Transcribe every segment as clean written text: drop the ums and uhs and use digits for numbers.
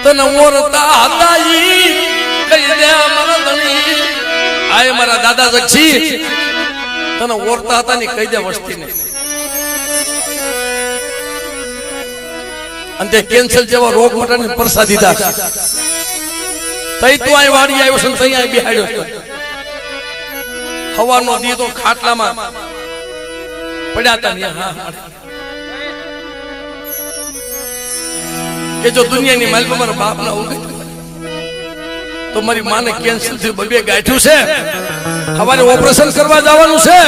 તન ઓરતા હતાઈ કહી દે મારા ધણી આય મારા દાદા જગસી તને ઓરતા હતા ને કહી દે વસ્તીને અંતે કેન્સર જેવા રોગ મટાડીને પરસા દીધા તઈ તું આ વાડી આવ્યો છે તઈ આ બેહાડ્યો છે હવાનો દી તો ખાટલામાં પડ્યા હતા ને હા કે જો દુનિયાની માલ પર મારા બાપ ના ઉગે તો મારી માને કેન્સર થી બબે ગાંઠ્યું છે હવારે ઓપરેશન કરવા જવાનું છે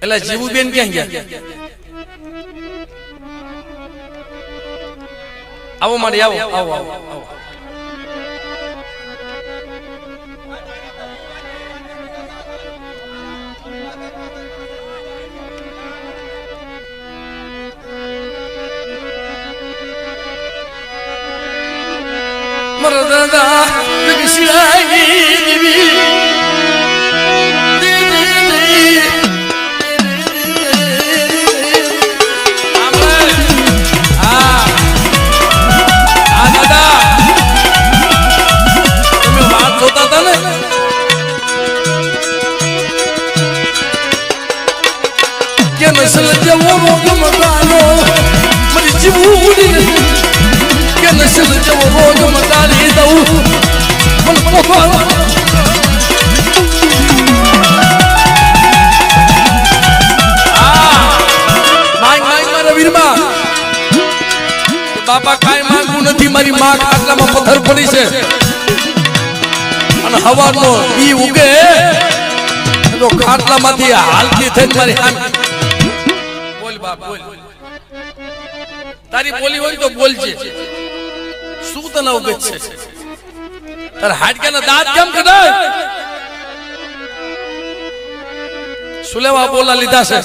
એટલે જીવુબેન ક્યાં ગયા આવો મારી આવો આવો આવો મરદા જગશિરાઈ દેવી નસલ જેવો રોગ મટાડો મારી જીવડી કે નસલ જેવો રોગ મટાડી દઉં મન પોખવા મારા વીરમાં બાપા કાંઈ માંગવું નથી મારી માં ખાટલામાં પથ્થર પડી છે અને હવાનો ઈ ઉગે તો ખાટલામાંથી હાલતી થઈને મારી હાથ બોલ તારી બોલી હોય તો બોલજે શું તને ઉગત છે તારા હાડકાના દાંત કેમ કઢાય સુલેવા બોલા લીધા છે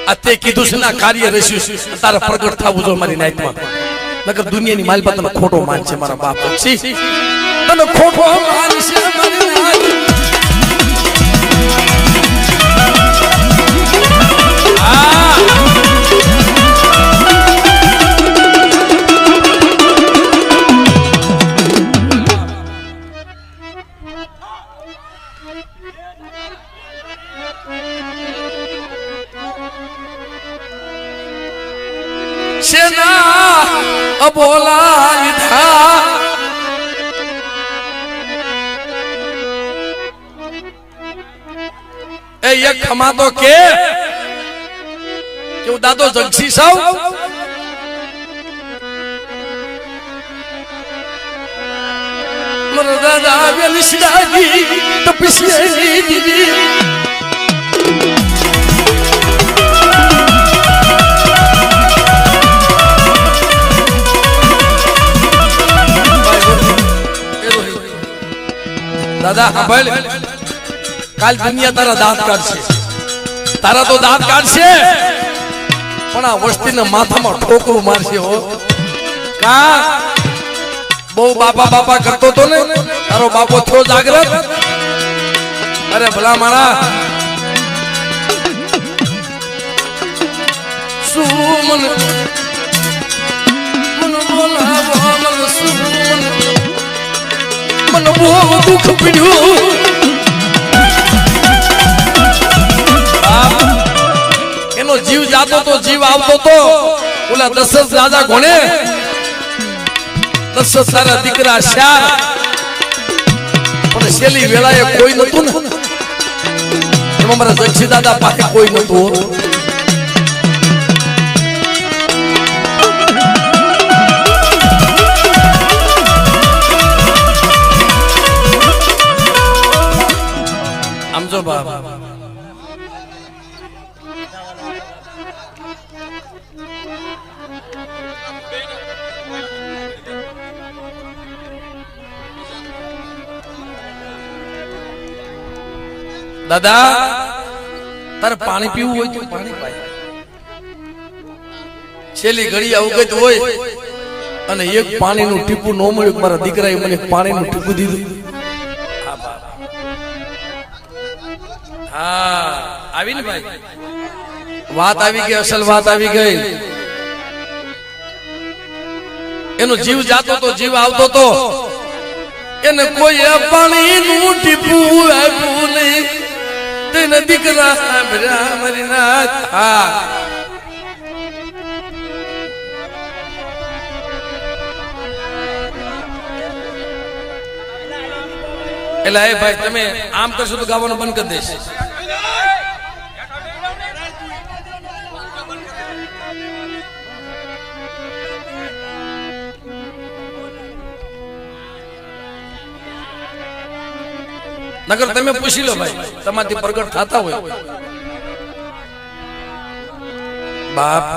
આ તે કીધું છે ના કાર્ય રસ્યું તારા પ્રગટ થવું જો મારી નાઈટમાં નકર દુનિયાની માલ પર તને ખોટો માન છે મારા બાપ છી તને ખોટો માન છે મારી નાઈટ સેના અબોલા લીધા એ એક ખમા તો કે હું દાદો જગસી સાવ મારા દાદા આવેલી સિરાજી તપસ્યા દીદી દાદા સાંભળ કાલ દુનિયા તારા દાંત કાઢશે તારા તો દાંત કાઢશે પણ આ વસ્તીના માથામાં ઠોકરું મારશે હો કા બહુ બાપા બાપા કરતો તો ને તારો બાપો થયો જાગ્રત અરે ભલા મારા શું મન બોલાવો મન શું મન બહુ દુઃખ પડ્યું એનો જીવ જાતો તો જીવ આવતો તો ઓલા દશરથ રાજા કોણે દશરથ સારા દીકરા શાર પણ છેલ્લી વેળાએ કોઈ નતું ને એમાં મારા જગસી દાદા પાસે કોઈ નતું આમ જો બાબા દાદા તારે પાણી પીવું હોય તો પાણી પાય. છેલ્લી ઘડી અવગત હોય અને એક પાણીનું ટીપું ન મળ્યું, મારા દીકરાએ મને પાણીનું ટીપું દીધું. હા આવી ને ભાઈ, વાત આવી ગઈ, અસલ વાત આવી ગઈ. એનો જીવ જાતો તો જીવ આવતો તો, એને કોઈ પાણીનું ટીપું આપ્યું નહીં. તેને દીકરા સાંભળ્યા મારી નાથ. હા એટલે એ ભાઈ તમે આમ કરશો તો ગાવાનું બંધ કરી દેશે. નગર તમે પૂછી લો ભાઈ, તમારાથી પ્રગટ થતા હોય બાપ.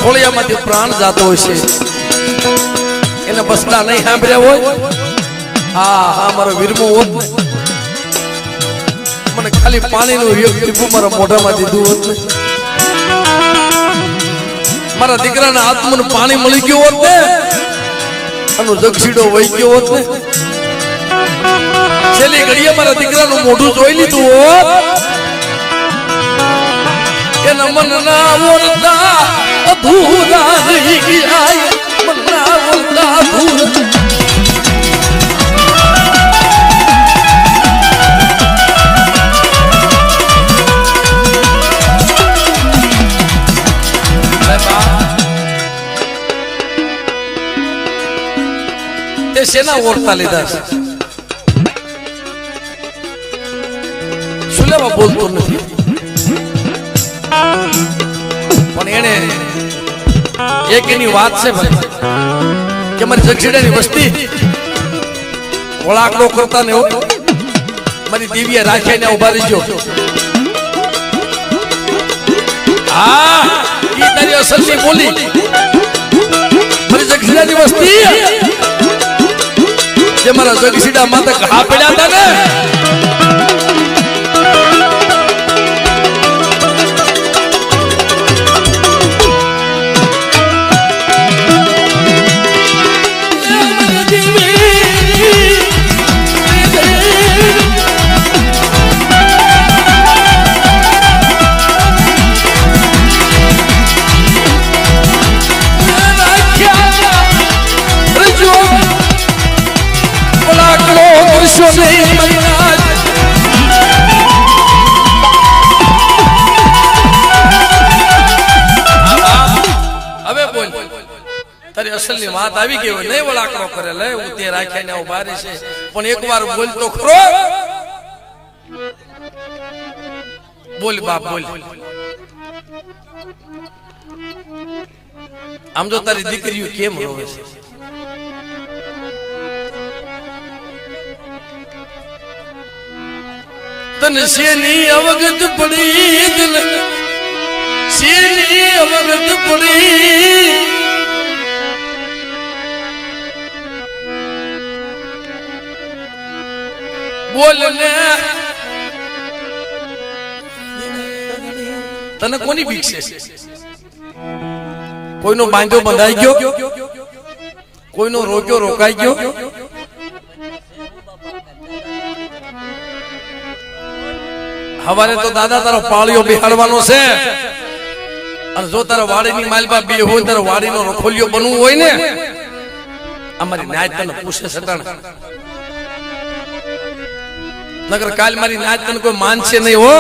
ખોળિયામાંથી પ્રાણ જાતો હોય છે, એને બસડા નહીં સાંભળ્યા હોય. હા હા મારો વીરમો હોત, મને ખાલી પાણીનું એક ટીપું મારા મોઢામાં દીધું હોત ને, મારા દીકરાના હાથમાં પાણી મળી ગયું હોત ને, આનો જગસીડો વહી ગયો હોત ને, છેલ્લી ઘડીએ મારા દીકરાનું મોઢું જોઈ લીધું હોત. એના મનના ઓરતા અધૂરા રહી ગયા, મનના ઓરતા અધૂરા. તે શેના ઓરતા લીધા છે? શું લેવા બોલતો નથી, પણ એને એક એની વાત છે ભાઈ કે મારી જગસીડાની વસ્તી ઓળાકડો કરતા ને મારી દિવ્ય રાખીને ઉભા રહીજો. હા ઈ તારી અસલની બોલી, મારી જગસીડાની વસ્તી જે મારા જગસીડા માતા ઘા પડ્યા હતા ને, તારી અસલની વાત આવી ગઈ હોય, નહીં વળાકડો કરે લે હું તે રાખ્યા ઉભા રહે છે, પણ એક વાર બોલ તો ખરો. બોલ બાપ બોલ. આમ જો તારી દીકરીઓ કેમ રોવે છે, તને શેની અવગત પડી, દિલ શેની અવગત પડી, બોલ ને તને કોની બીક છે? કોઈનો બાંધો બંધાઈ ગયો, કોઈનો રોક્યો રોકાઈ ગયો, હવારે તો દાદા તારો પાળિયો બેહાડવાનો છે, અને જો તારા વાડીની માલબા બે હોય, તારો વાડીનો રખોલિયો બનવું હોય ને, અમારી નાય તને પૂછે સટાણ. નગર કાલ મારી નાચ તને કોઈ માનશે નહીં હો.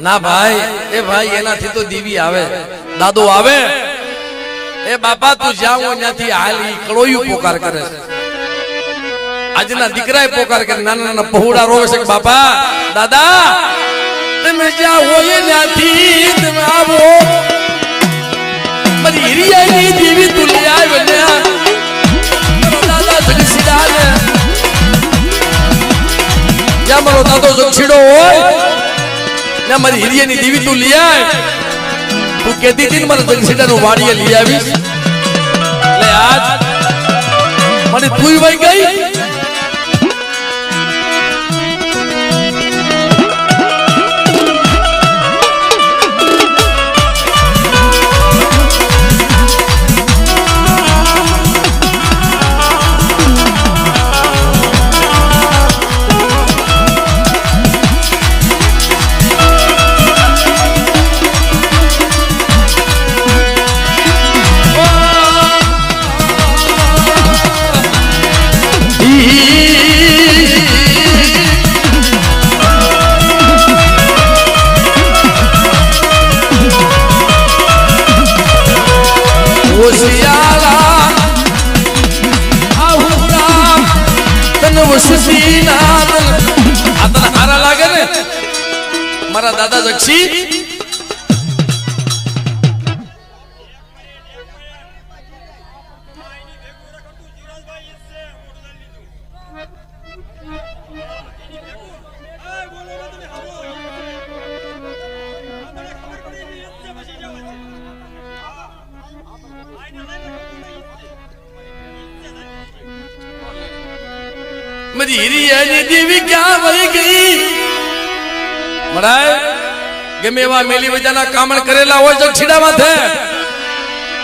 ના ભાઈ, એ ભાઈ એનાથી તો દીવી આવે, દાદો આવે. એ બાપા તું જ્યાં હોય ત્યાંથી હાલ ઈ કળોયું પોકાર કરે છે. આજના દીકરાએ પોકાર કરે, નાના નાના પહોળા રોવે છે કે બાપા દાદા તમે જ્યાં હોય ત્યાંથી તમે આવો, મારી હિરિયાની દેવી તું લઈ આવે ને દાદા જગસીડા ને જ્યાં મારો દાદો જગસીડો હોય ને મારી હિરિયાની દેવી તું લઈ આવ. તું કહેતી હતી ને મારા જગસીડાનું વાડીએ લઈ આવીશ, એટલે આજ મને તું વઈ ગઈ. મારા દાદા જક્ષી मेरी हिरियानी देवी क्या वही गई. મરાય ગમે એવા મેલી વજાના કામણ કરેલા હોય જગસીડા માથે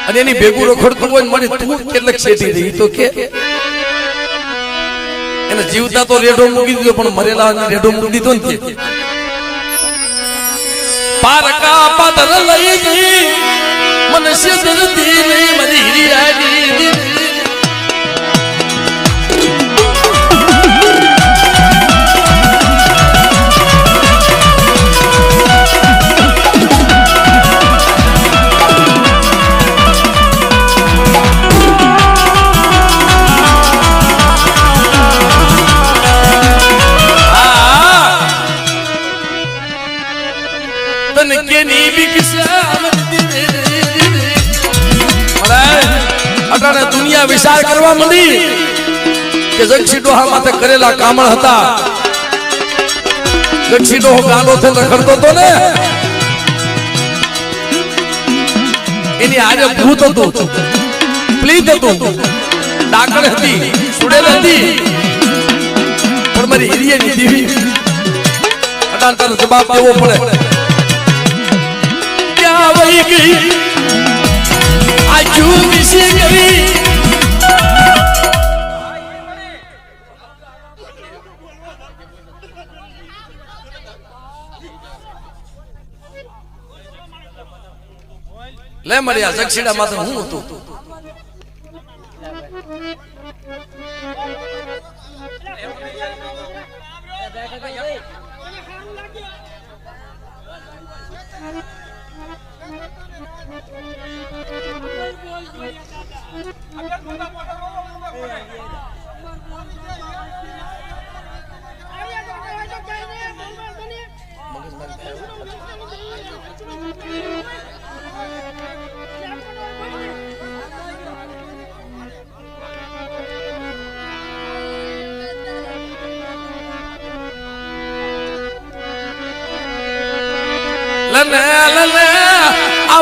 અને એની ભેગું રખડતું હોય મને તું કેટલક શેઠી રહી તો કે એને જીવતા તો રેડો મૂકી દીધો પણ મરેલા રેડો મૂકી દીધો ને પારકા પાદર લઈ ગઈ મનુષ્ય ધરતી નહીં મારી હિરિયાની દુનિયા વિચાર કરવા માંડી કે જગસીડોહા માથે કરેલા કામણ હતા. જગસીડોહો ગાંડો થઈને રખડતો હતો ને એની આજે ભૂત હતું, પ્લીત હતું, ડાકણ હતી, સુડેલ હતી, પણ મારી હિરિયાની દેવી અટાણ તારો જવાબ દેવો પડે. ક્યાં વહી ગઈ આજુ વિશે કરી લે મળ્યા જગસીડા માથે હું હતું.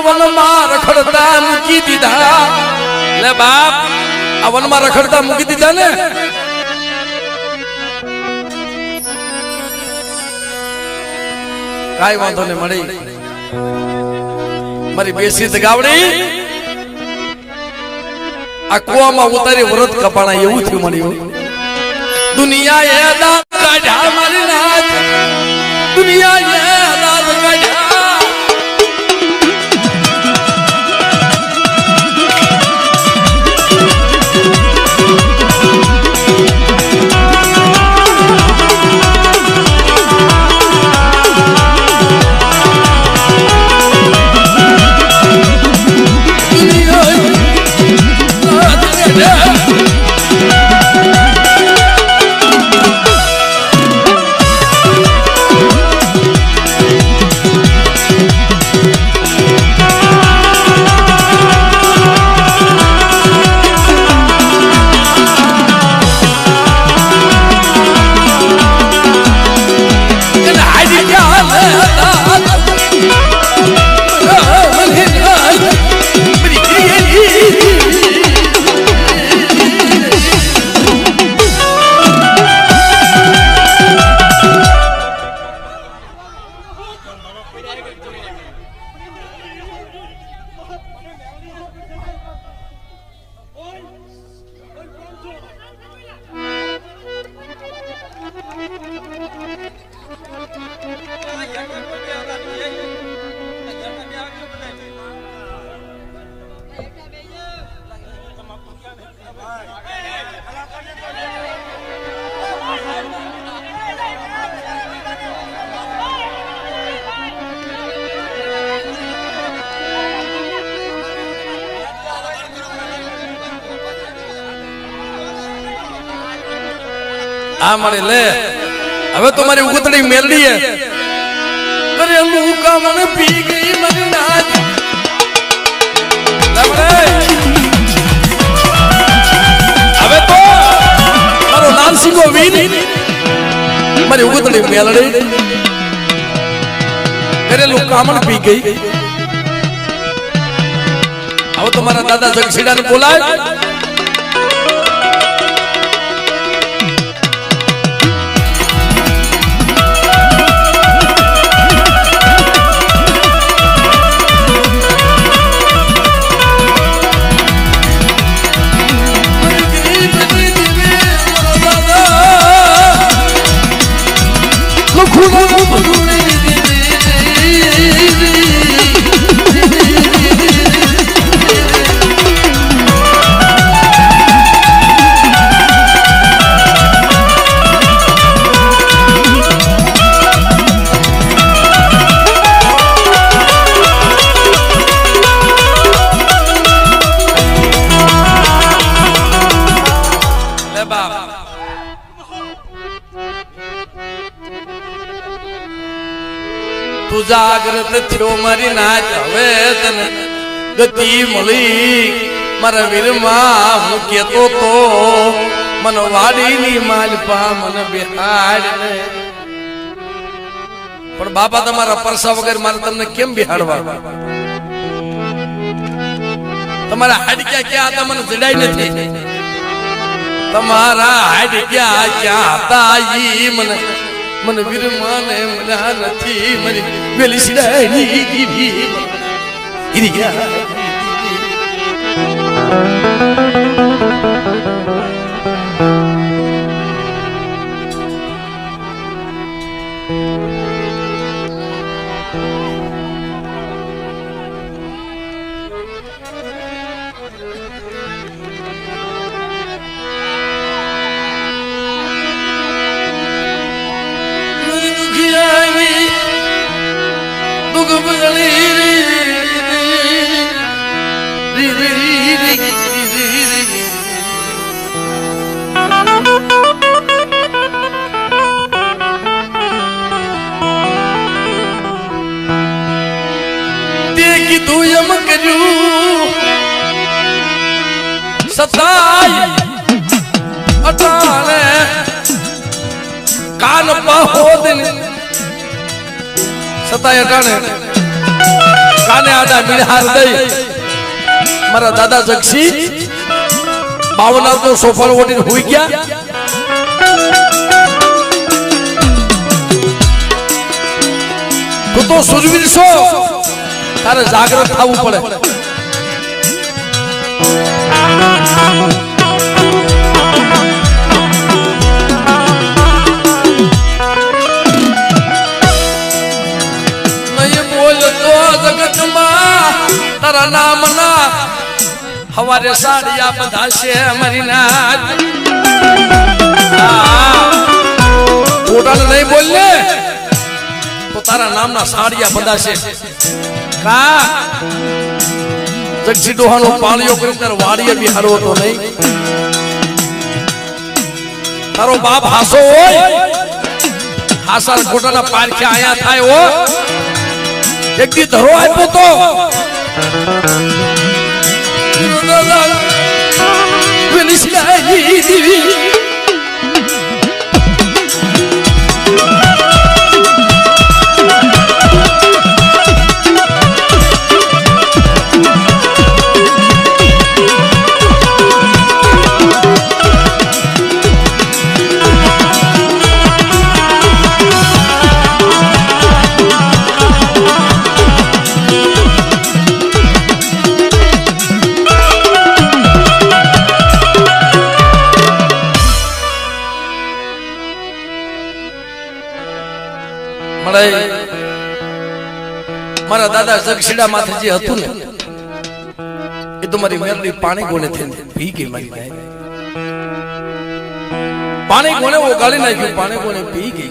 વનમાં રખડતા મૂકી દીધા. લે બાપ આ વનમાં રખડતા મૂકી દીધા ને કાઈ વાંધો ને મળી મારી બેસી ગાવડી આ કુવામાં ઉતારી વ્રત કપાણા એવું થયું મળ્યું. દુનિયા એ દાદ કાઢ્યા મારી નાથ, દુનિયા એ દાદ કાઢ્યા. આ મારે લે હવે તો મારી ઉગતડી મેલડી હે કરેલું કામ મને પી ગઈ મારી નાજ હવે તો મારો નાનસીગો વીર મારી ઉગતડી મેલડી કરેલું કામણ પી ગઈ હવે તો મારા દાદા જગસીડાને બોલાય તું જાગ્રત થયો મારી નાચ હવે તને ગતિ મળી મારા વીરમાં હું કેતો તો મન વાડીની માલપા મને બિહાડ પણ બાપા તમારા પરસા વગર મારે તમને કેમ બિહાડવા તમારા હાડક્યા ક્યાં હતા મને જડાઈ નથી તમારા હાડક્યા ક્યાં હતા ઈ મને મને વીરમાને મના નથી મને વેલી સિડાઈ ગીરી ગીરિયા સતાય અટાણે કાન પહોદન સતાય અટાણે કાને આડા મિલહાર દઈ મારા દાદા જગસી 52 તો સોફા ઓટીને હોઈ ગયા તું તો સુરવીર છો તારે જાગૃત થવું પડે નહીં બોલતો જગતમાં તારા નામના હવારે સાડિયા બધાશે મારી નાચ પોતાને નહીં બોલને તો તારા નામના સાડિયા બંધાશે કા જગસી ડોહાનો પાળિયો કરી તાર વાડીએ બી હારો તો નહીં તારો બાપ હાસો હોય હાસા ખોટાના પારખ્યા આયા થાય હો એક દી ધરો આપ્યો તો મારા દાદા જગસીડા માથે જે હતું ને એ તો મારી મેરડી પાણી ગોણે થઈને પી ગઈ મારી ગાય પાણી ગોણે ઓગાળી નાખ્યું પાણી ગોણે પી ગઈ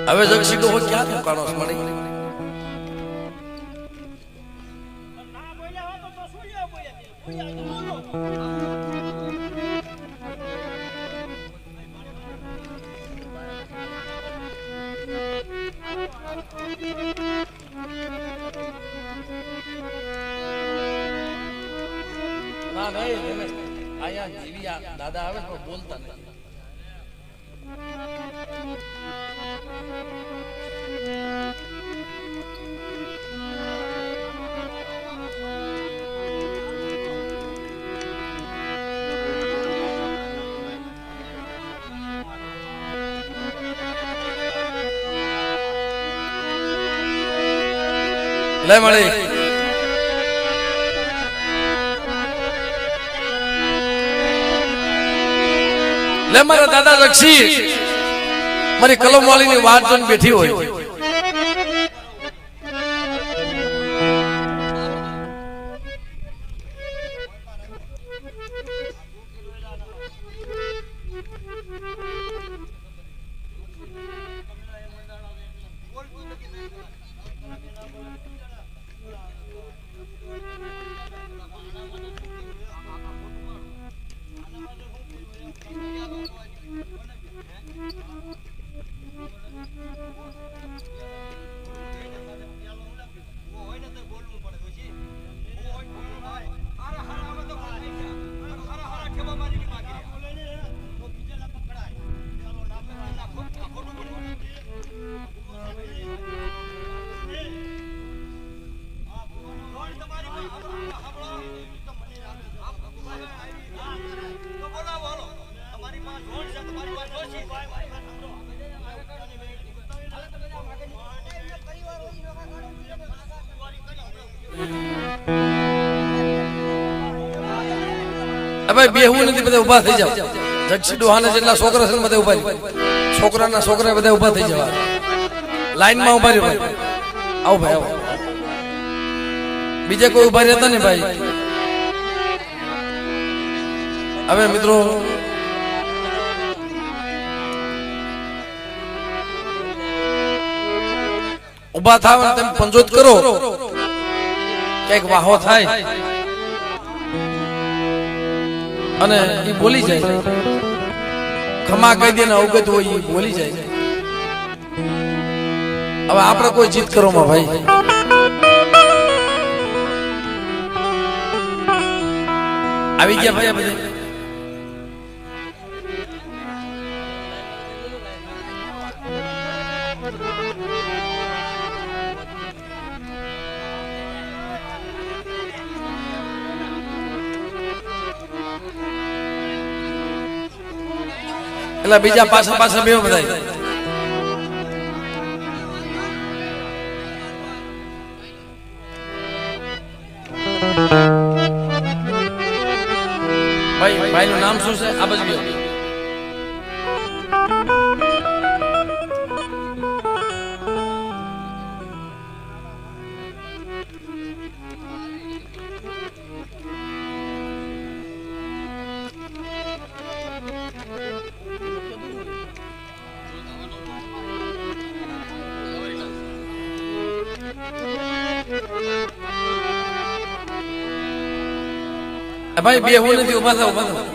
હવે જગસીડો ક્યાં દુકાનો મળે ના નહીં આયા જીવી દાદા આવે પણ બોલતા નહીં. લે મળી લે મારા દાદા લક્ષી મારી કલમ વાળીની વાત જોઈને બેઠી હોય. ભાઈ બેહવું નથી, બધા ઉભા થઈ જાવ. જગસી ડોહાને જેટલા છોકરા છે બધા ઉભા રહી. છોકરાના છોકરા બધા ઉભા થઈ જવા, લાઈનમાં ઉભા રહ્યો. ભાઈ આવો ભાઈ આવો. બીજે કોઈ ઉભા રહેતા ને ભાઈ. હવે મિત્રો ઉભા થાવ અને તમે પંજોત કરો, કઈક વાહો થાય અને એ બોલી જાય. ખમા કહી દે ને અવગત હોય એ બોલી જાય. હવે આપણે કોઈ જીત કરો માં ભાઈ. આવી ગયા ભાઈ બધા. એટલે બીજા પાછા પાછા બે બધા ભાઈ. ભાઈ નું નામ શું છે? આ બાજુ ગયો. ભાઈ બે હું નથી. ઉભા થાવ ઉભા થાવ.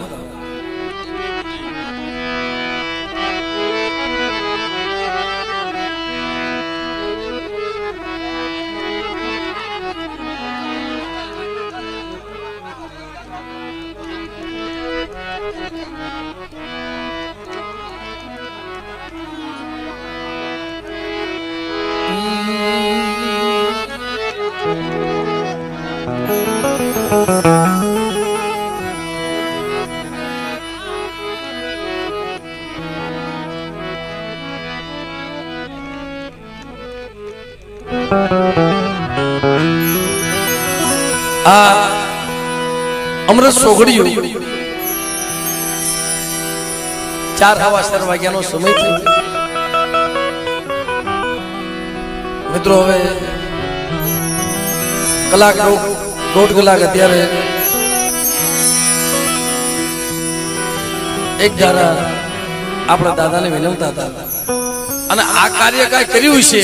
અમૃત સોગડિયું 4:15 વાગ્યાનો સમય થયો. મિત્રો હવે કલાક દોઢ કલાક અત્યારે એક જારા આપણા દાદાને વિનવતા હતા અને આ કાર્ય કાંઈ કર્યું છે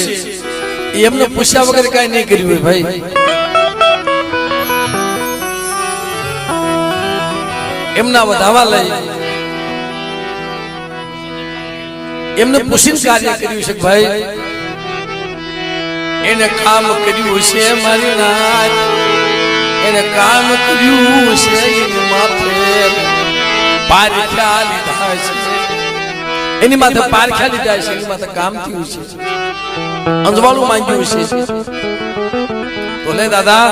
એમને પૂછ્યા વગર કાંઈ નહીં કર્યું હોય ભાઈ. એમના વધાવા લઈ એમને પૂછીને કાર્ય કર્યું છે ભાઈ. એને કામ કર્યું છે મારી નાથ, એને કામ કર્યું છે એની માથે પારખ્યા લીધા છે, એની માથે પારખ્યા લીધા છે, એની માથે કામ થયું છે, અંજવાળું માંગ્યું છે. તો લે દાદા,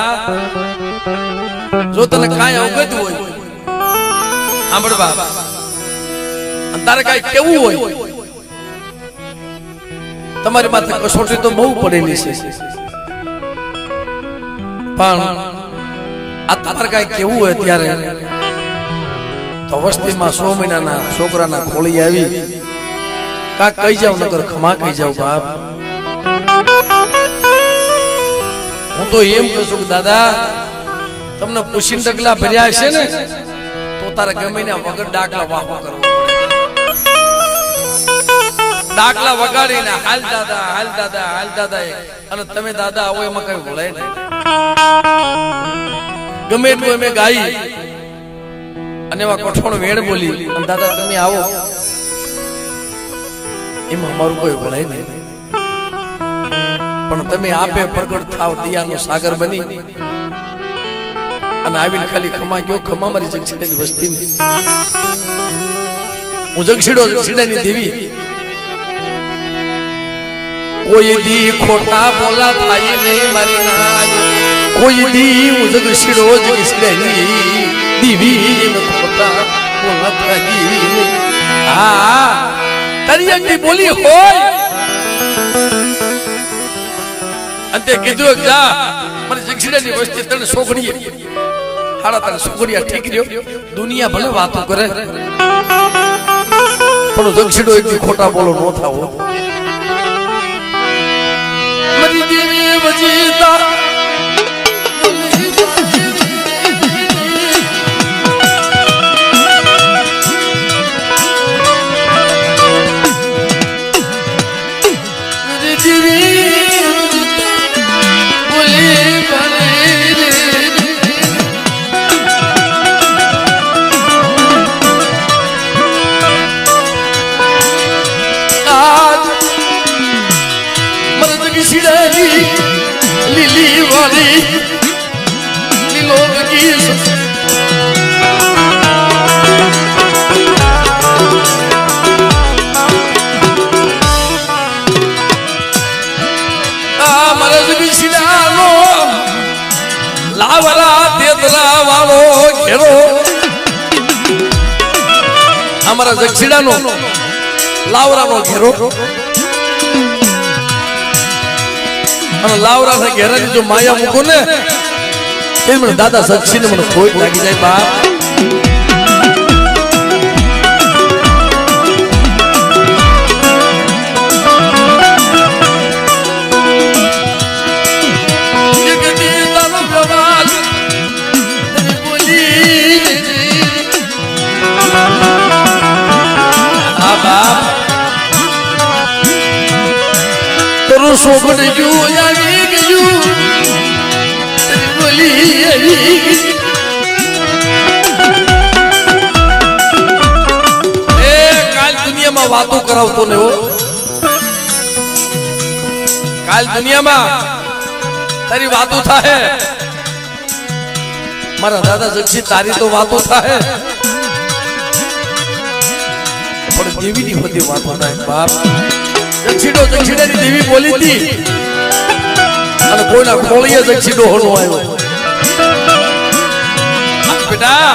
જો તને કાંઈ અવગત હોય સાંભળ બાપ, તારે કાંઈ કેવું હોય, તમારી માથે કસોટી તો બહુ પડેલી છે, પણ આ તારે કાંઈ કેવું હોય ત્યારે તો વસ્તીમાં 100 મહિનાના છોકરાના ખોળી આવી, કાંક કહી જાવ નકર ખમા કહી જાવ બાપ. હું તો એમ કહું છું કે દાદા, તમને પૂછીને ડગલા ભર્યા છે ને તો તારે ગમે ને વગર ડાકલા વાહો કરવો, ડાકલા વગાડીને હાલ દાદા હાલ દાદા હાલ દાદા, અને તમે દાદા આવો એમાં કઈ ભૂલાય નહીં. ગમે એટલું અમે ગાઈ અને એમાં કઠોળ વેણ બોલી અને દાદા તમે આવો, એમાં અમારું કોઈ ભૂલાય નહીં. પણ તમે આપે પ્રગટ થાવ દિયાનો સાગર બની અને આવીને ખાલી ખમા ગયો, ખમા મારી જગસીડાની વસ્તી, હું જગસીડાની દેવી, કોઈ દી ખોટા બોલા થાય નહીં મારી નાથ, કોઈ દી હું જગસીડાની દેવી ખોટા બોલા થાય. હા તારી અંગી બોલી હોય અંતે કીધું કે જા મારી જગસીડાની વસ્તી તને છોકરીએ હાડા તને છોકરીયા ઠીક રહ્યો, દુનિયા ભલે વાતો કરે પણ જગસીડો એક ખોટા બોલો ન થાવો. મારી દેવી વજીતા લીલી વાળી લીલો બગીચ મારા જગસીડાનો લાવરા તેતરા વાળો ઘેરો, અમારા જગસીડાનો લાવરાનો ઘેરો, અને લાવરા ના ઘેરાની જો માયા મૂકો ને એ મને દાદા સચ્ચીને મને ખોટ લાગી જાય બાપ. સોગડ જો આવી ગયું બોલી આવી એ કાલ દુનિયામાં વાતો કરાવતો ને હો, કાલ દુનિયામાં તારી વાતો થાય, મારા દાદા જગસી તારી તો વાતો થાય પણ દેવીની બધી વાતો થાય બાપ. જગસીડાની દેવી બોલી હતી અને કોઈના ખોળીએ જગસીડો હોનો આવ્યો. બેટા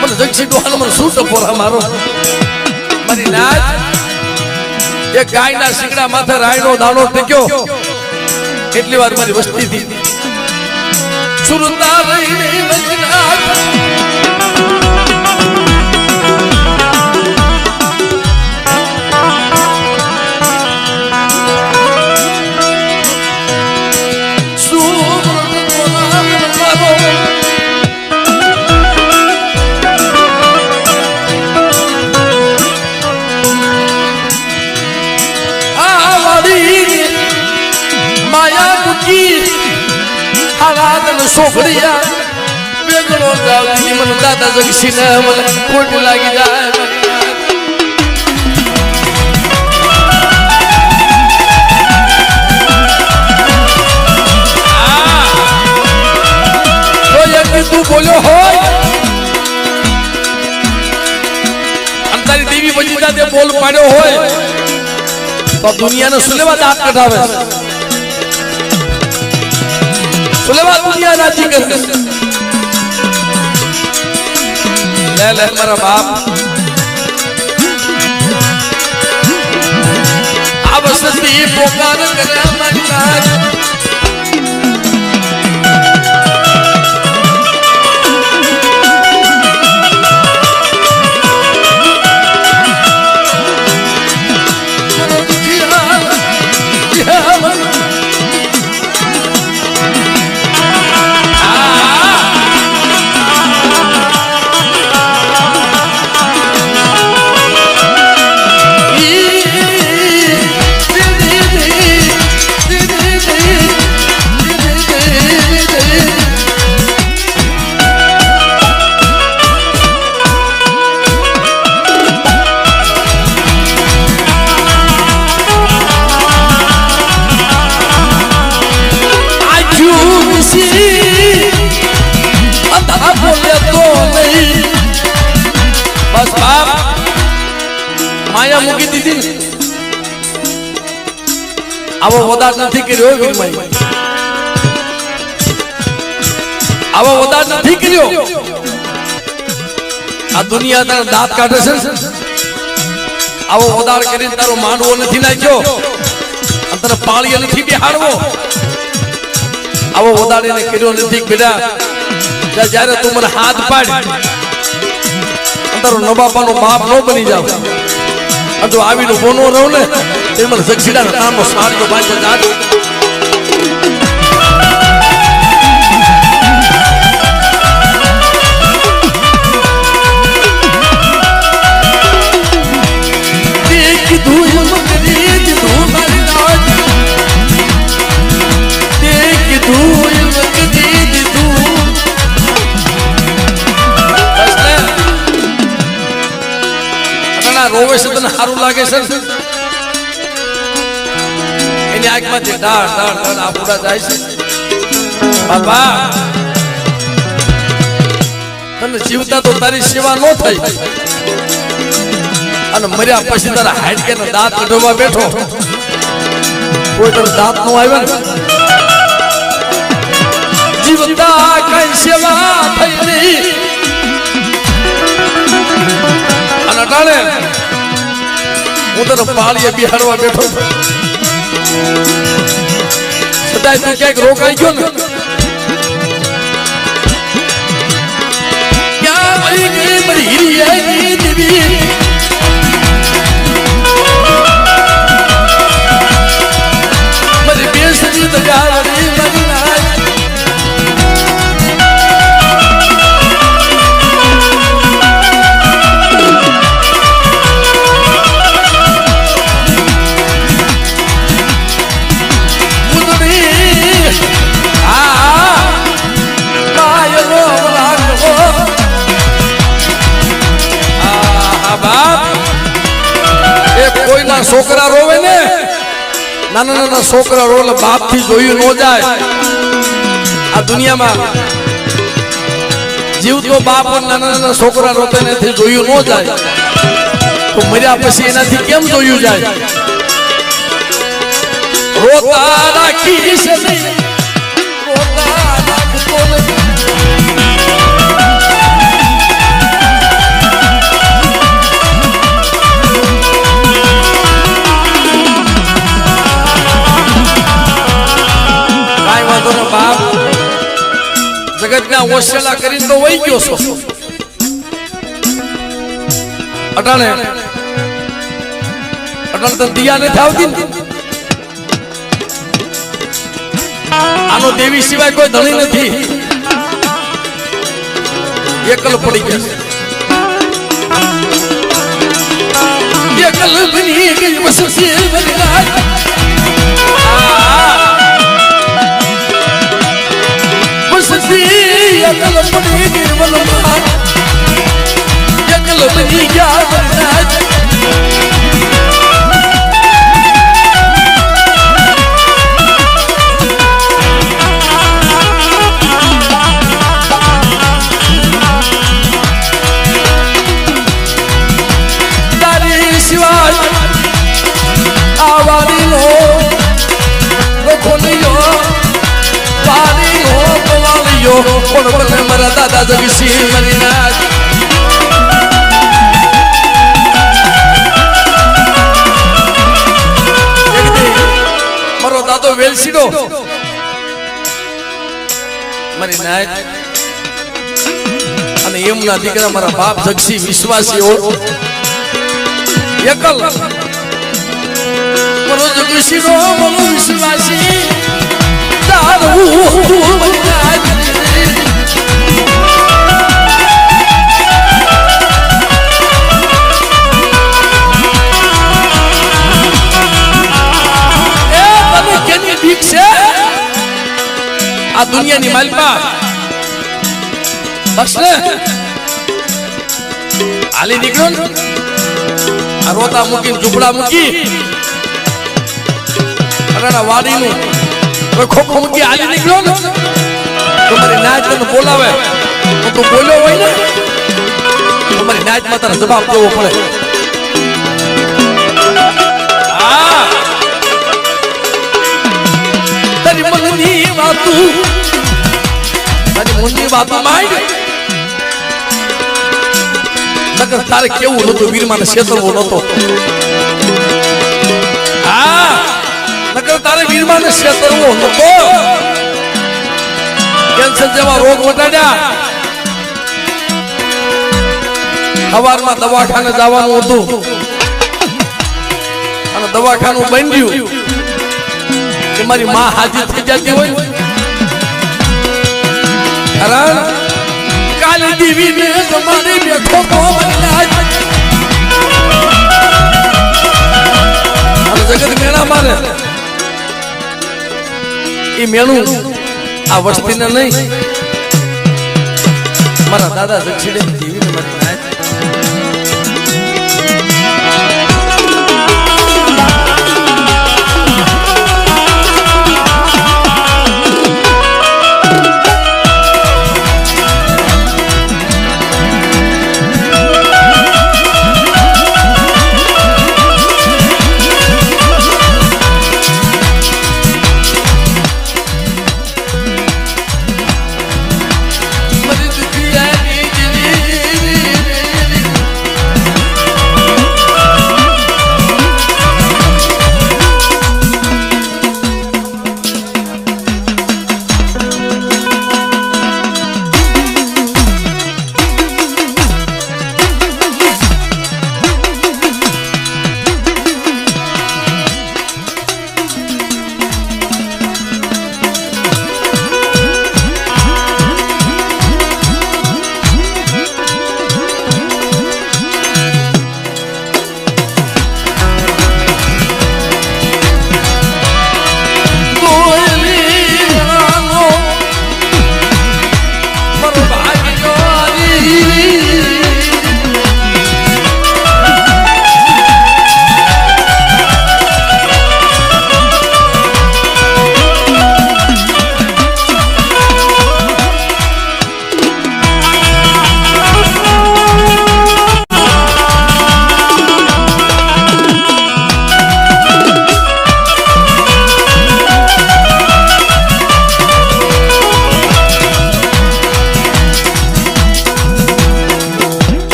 મને જગસીડો હાલ મને શું ટપોરા મારો, મારી નાથ એક ગાયના શીંગડા માથે રાયનો દાણો ટેક્યો એટલી વાર મારી વસ્તી હતી. સુરતા રહીને વજનાથ છોકરીયા બેગણો ગાવતી મને દાદા જગસીને મને ખોટ લાગી જાય. બોલ્યો હોય અને તારી દેવી વજીતા તે બોલ પાડ્યો હોય તો દુનિયાને સુલેવા દાંત કઢાવે સુલેવા દુનિયા રાજી કરે લે લે મારા બાપ આ વસતી પોકાર કરે મનના માયા મૂકી દીધી આવો વદાર નથી કર્યો વીરમાઈ આવો વદાર નથી કર્યો આ દુનિયા તારા દાંત કાઢે છે આવો વદાર કરીને તારો માંડવો નથી નાખ્યો અને તને પાળીએ નથી બેહાડવો આવો વદાર એને કર્યો નથી બેટા જ્યારે તું મને હાથ પાડ તારો નબાપાનો બાપ ન બની જાવ જો આવીને બોનો રહું ને તે મને જગસીડાના નામનો સારીઓ બાંધો જાડ દેખ ધૂમ કરી દીધું મારી રાજ દેખ ધૂમ કરી દીધું રોવે છે તને સારું લાગે છે એની આંખમાંથી ડાળ ડાળ ડાળ આપુડા જાય છે બાપા તને જીવતા તો તારી સેવા ન થઈ અને મર્યા પછી તારા હાડકે ના દાંત કઢવા બેઠો કોઈ તારો દાંત નો આવ્યો ને જીવતા કઈ સેવા થઈ નહીં અને અટાણે હું તને પાળીએ બિહાડવા બેઠો સદાય તું ક્યાંક રોકાઈ ગયો ને ક્યાં મરી ગઈ મારી હીરી દેવી મારી બેસની દગાવડી મારી નાય છોકરા રોવે ને નાના નાના છોકરા રોવે બાપ થી જોયું ન જાય આ દુનિયામાં જીવતો બાપ નાના નાના છોકરા રોતે નથી જોયું ન જાય તો મર્યા પછી એનાથી કેમ જોયું જાય રોતા રાખી છે નહીં રોતા રાખતો નહીં બાપ જગત ના ઓશેલા કરીને તો વહી ગયો છો અટાણે તને દિયા નથી આવતી આનો દેવી સિવાય કોઈ ધણી નથી એકલ પડી ગયા એકલ બની ગઈ વસતી બની રાત એકલ પડી ગઈ વલમાં એકલ બની ગયા વરરાજ મારા દાદા જગસી મારી નાથ મારો દાદો વેલસીડો મારી નાથ અને એમના દીકરા મારા બાપ જગસી વિશ્વાસીઓ એકલ મારો જગસીડો મારો વિશ્વાસી દારૂ મારી નાથ આ દુનિયાની માલપા બસ ને હાલી નીકળો ને આ રોતા મૂકી ઝૂંપડા મૂકી અને વાડીનું કોઈ ખોખો મૂકી હાલી નીકળો ને તમારી નાચ તને બોલાવે તો તું બોલ્યો હોય ને તમારી નાચમાં તારે જવાબ દેવો પડે. મનની વાતો માંડ નકર તારે કેવું નતું વીરમાને છેતરવો નતો. હા નકર તારે વીરમાને છેતરવો નતો. કેન્સર જેવા રોગ વટાડ્યા સવારમાં દવાખાને જવાનું હતું અને દવાખાનું બન્યું કે મારી માં હાજર થઈ જતી હોય કારણ કાલી દેવી ને તમારે બેઠો જગત મેળા મારે એ મેળું આ વસ્તીને નહીં મારા દાદા જગસીડે દેવી ને મારી નાય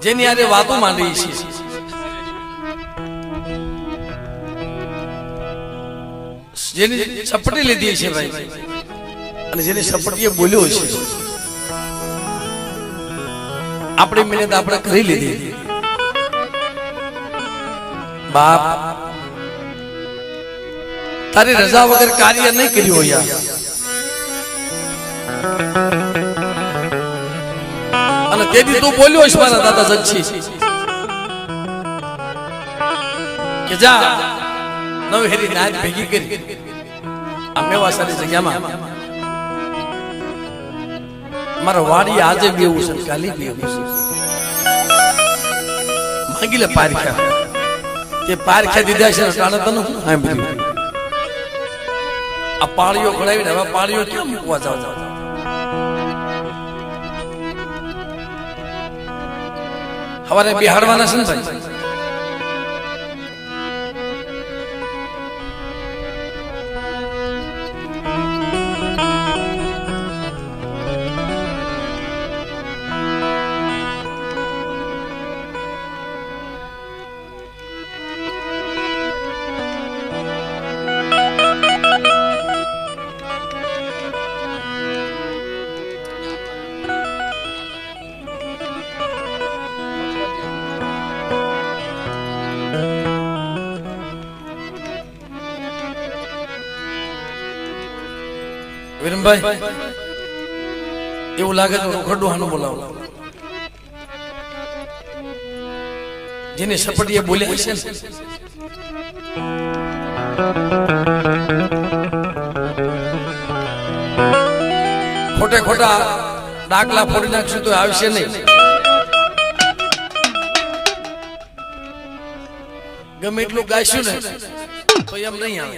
જેની આરે વાતો માંડી છે જેની સપટી લીધી છે ભાઈ અને જેની સપટીએ બોલ્યો છે આપણી મહેનત આપણે કરી લીધી. બાપ તારી રજા વગર કાર્ય નહીં કર્યું યાર. અને તેથી તું બોલ્યો છે મારા દાદા જગસી કે જા નવહેરી નાચ ભેગી કરી આ મેવાસાની જગ્યામાં મારા વાડી આજે બેવું છે કાલી બેવું છે માંગી લે પારખ્યા તે પારખ્યા દીધા છે કાણે તને સાંભળ્યું આ પાળીઓ ખડાવીને હવે પાળીઓ કેમ મૂકવા જાવ હવારે બિહાડવાના છે ને ભાઈ પ્રેમભાઈ એવું લાગે તો રોકડુહાનું બોલાવો, જેને સપટીએ બોલ્યા છે ને ખોટે ખોટા દાખલા ફોડી નાખશું તો આવશે નહીં. ગમે એટલું ગાઈશું ને તો એમ નહીં આવે,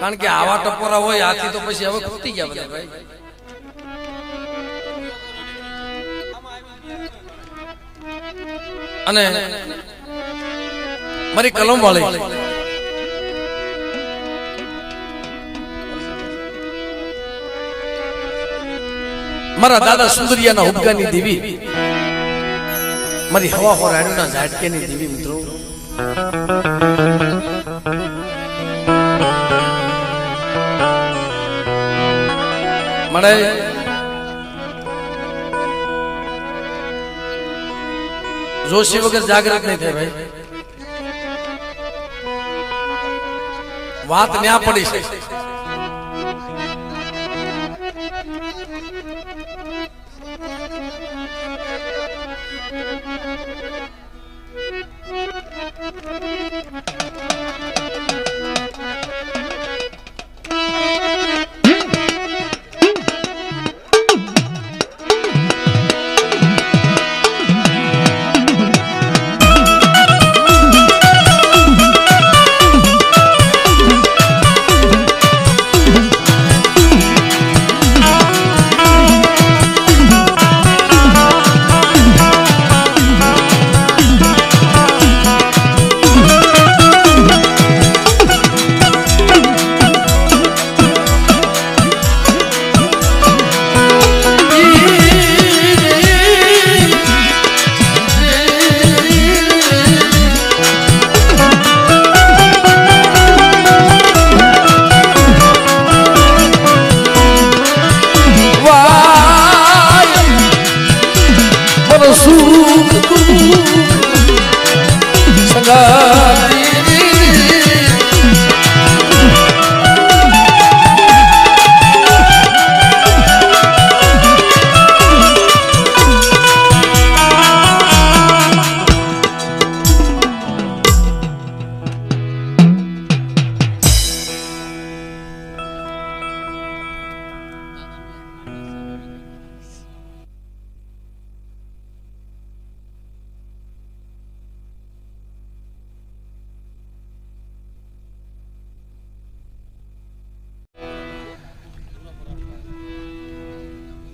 કારણ કે આવા ટપોરા હોય આથી તો પછી હવે ખૂટી ગયા બધા ભાઈ. અને મારી કલમ વાળી મારા દાદા સુંદરિયાના હુબકાની દેવી, મારી હવા હોરાણીના ઝાટકેની દેવી મિત્રો, મળે જોશી વગર જાગૃત નહીં થાય ભાઈ. વાત ન્યા પડી છે.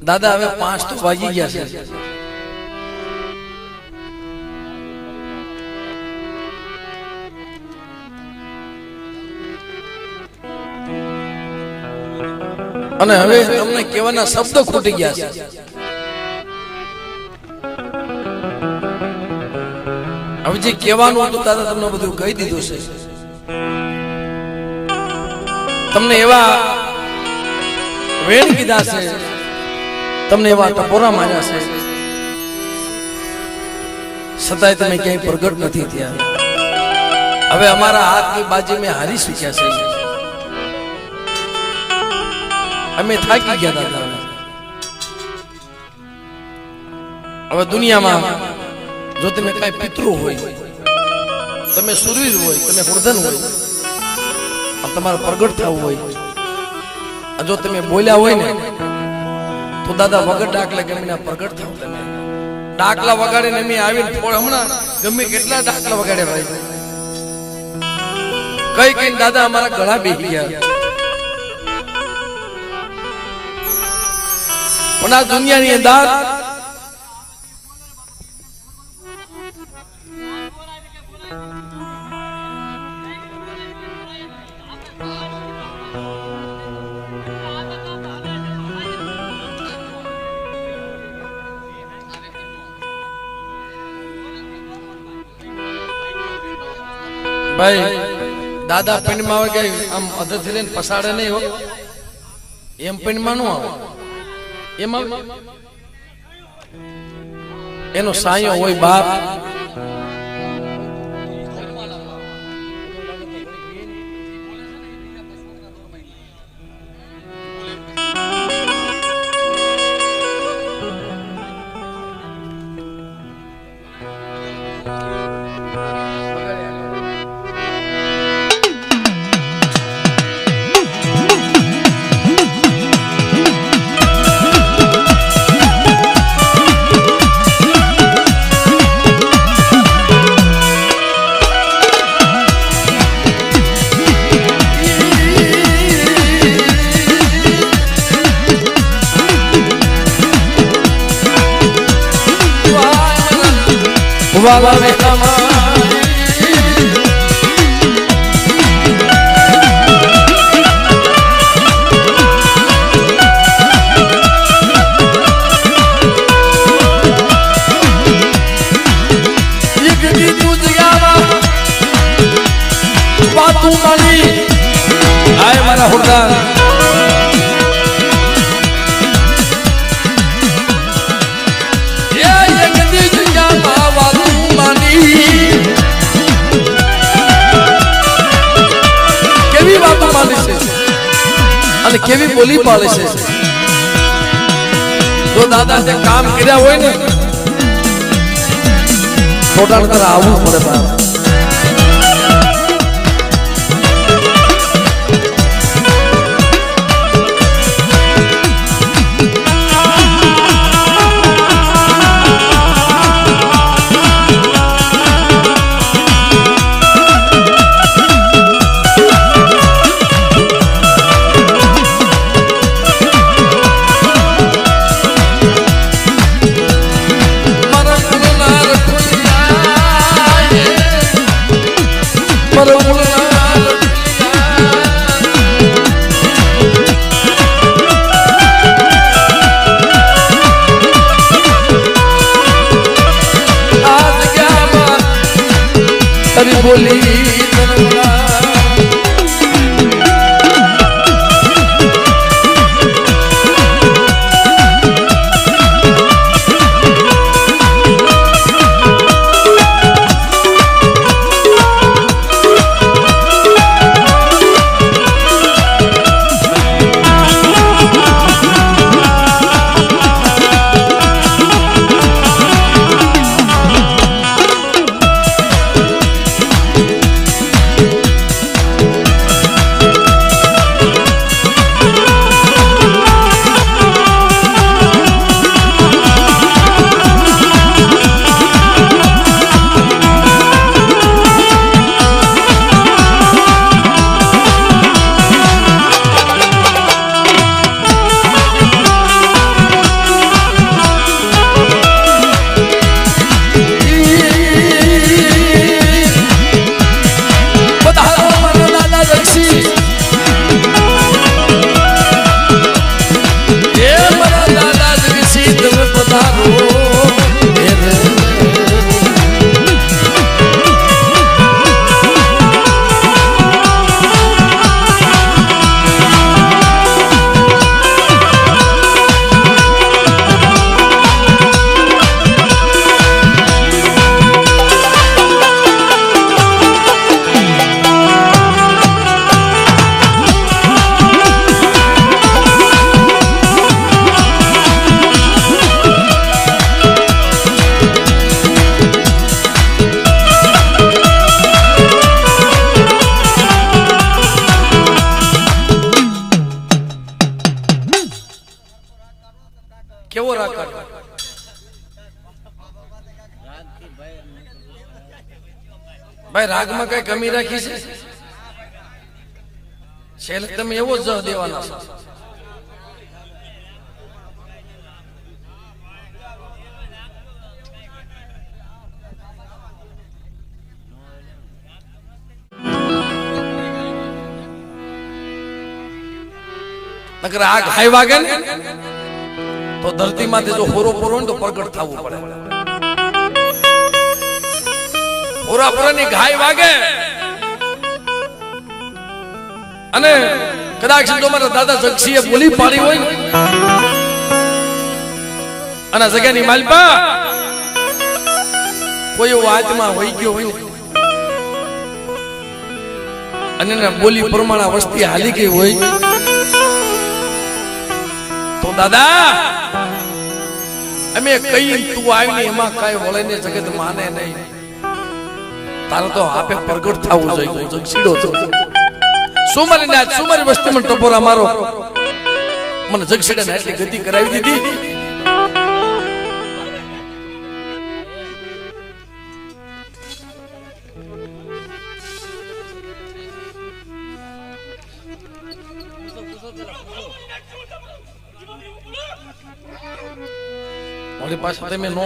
દાદા હવે 5 તો વાગી ગયા છે. અને હવે તમને કહેવાના શબ્દો ખૂટી ગયા છે. હવે જે કહેવાનું હતું દાદા તમને બધું કહી દીધું છે. તમને એવા વેણ કીધા છે, તમને એવા ટપોરા માર્યા છે, છતાંય તમે ક્યાંય પ્રગટ નથી થયા. હવે અમારા હાથની બાજી મેં હારી શીખ્યા છે. અમે થાકી ગયા દાદા. હવે દુનિયામાં જો તમે કઈ પિતૃ હોય, તમે સુરવીર હોય, તમે હુર્ધન હોય, તમારે પ્રગટ થવું હોય, જો તમે બોલ્યા હોય ને તો દાદા વગર ડાકલા ગમે પ્રગટ થાવ. તમે ડાકલા વગાડીને એમ આવીને હમણાં ગમે કેટલા ડાકલા વગાડ્યા ભાઈ, કઈ કઈ દાદા અમારા ગળા બેસી ગયા. પણ આ દુનિયાની અંદર ભાઈ દાદા પિંડમાં આવે કે આમ અધરથી લઈને પસાડે નહીં હો, એમ પિંડમાં નું આવે, એમાં એનો સાયો હોય બાપ. વાલા રે અમારી તું મારી આય મારા હોરદાર એ ગંદી જગ્યામાં વાતું માની કેવી વાતો માની છે અને કેવી બોલી પાડે છે જો દાદા જે કામ કર્યા હોય ને થોડા તારા આવવું પડે બાપ બોલી કેવો રાગ ભાઈ રાગમાં કઈ કમી રાખી છે છેલ્લે તમે એવો જ દેવાના છો નકર આગ હાઈ વાગે ને તો ધરતી માંથી જો હોરો પોરો ને તો પ્રગટ થવું પડે હોરા પોરાની ઘાય વાગે અને કદાચ જો મારા દાદા જગસીએ બોલી પાડી હોય ને અને જગ્યાની માલપા કોઈ વાતમાં હોઈ ગયો હોય ને અને એના બોલી પ્રમાણે વસ્તી હાલી ગઈ હોય તો દાદા અમે કઈ તું આવી એમાં કઈ વળે ને જગત માને નહીં તારે તો આપે પ્રગટ થવું જોઈએ જગસીડો છો સુમરી ને સુમરી વસ્તીમાં ટપોરા મારો મને જગસીડા ને એટલી ગતિ કરાવી દીધી મારી પાસે તમે નો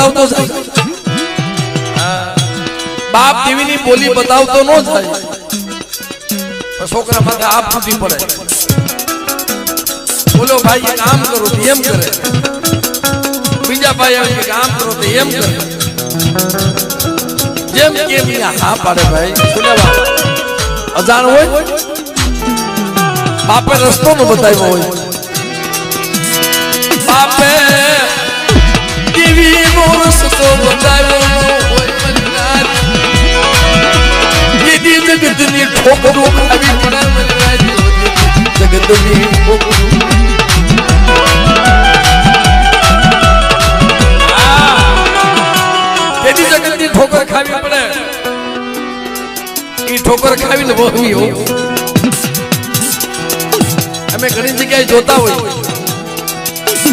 બતાવતો જાય બાપ દેવીની બોલી બતાવતો ન જાય છોકરા માથે આપ સુધી પડે બોલો ભાઈ કામ કરો તો એમ કરે બીજા ભાઈ આવે કામ કરો તો એમ કરે જેમ કેમ હા પાડે ભાઈ અજાણ હોય બાપે રસ્તો નો બતાવ્યો હોય બાપે દેવી નો રસ્તો બતાવ્યો હોય દીદી જગતની ઠોકરો ખાવી પડે જગતની ઠોકરો દીદી જગતની ઠોકર ખાવી પડે ઈ ઠોકર ખાવીને વહવી હો અમે ઘણી જગ્યાએ જોતા હોય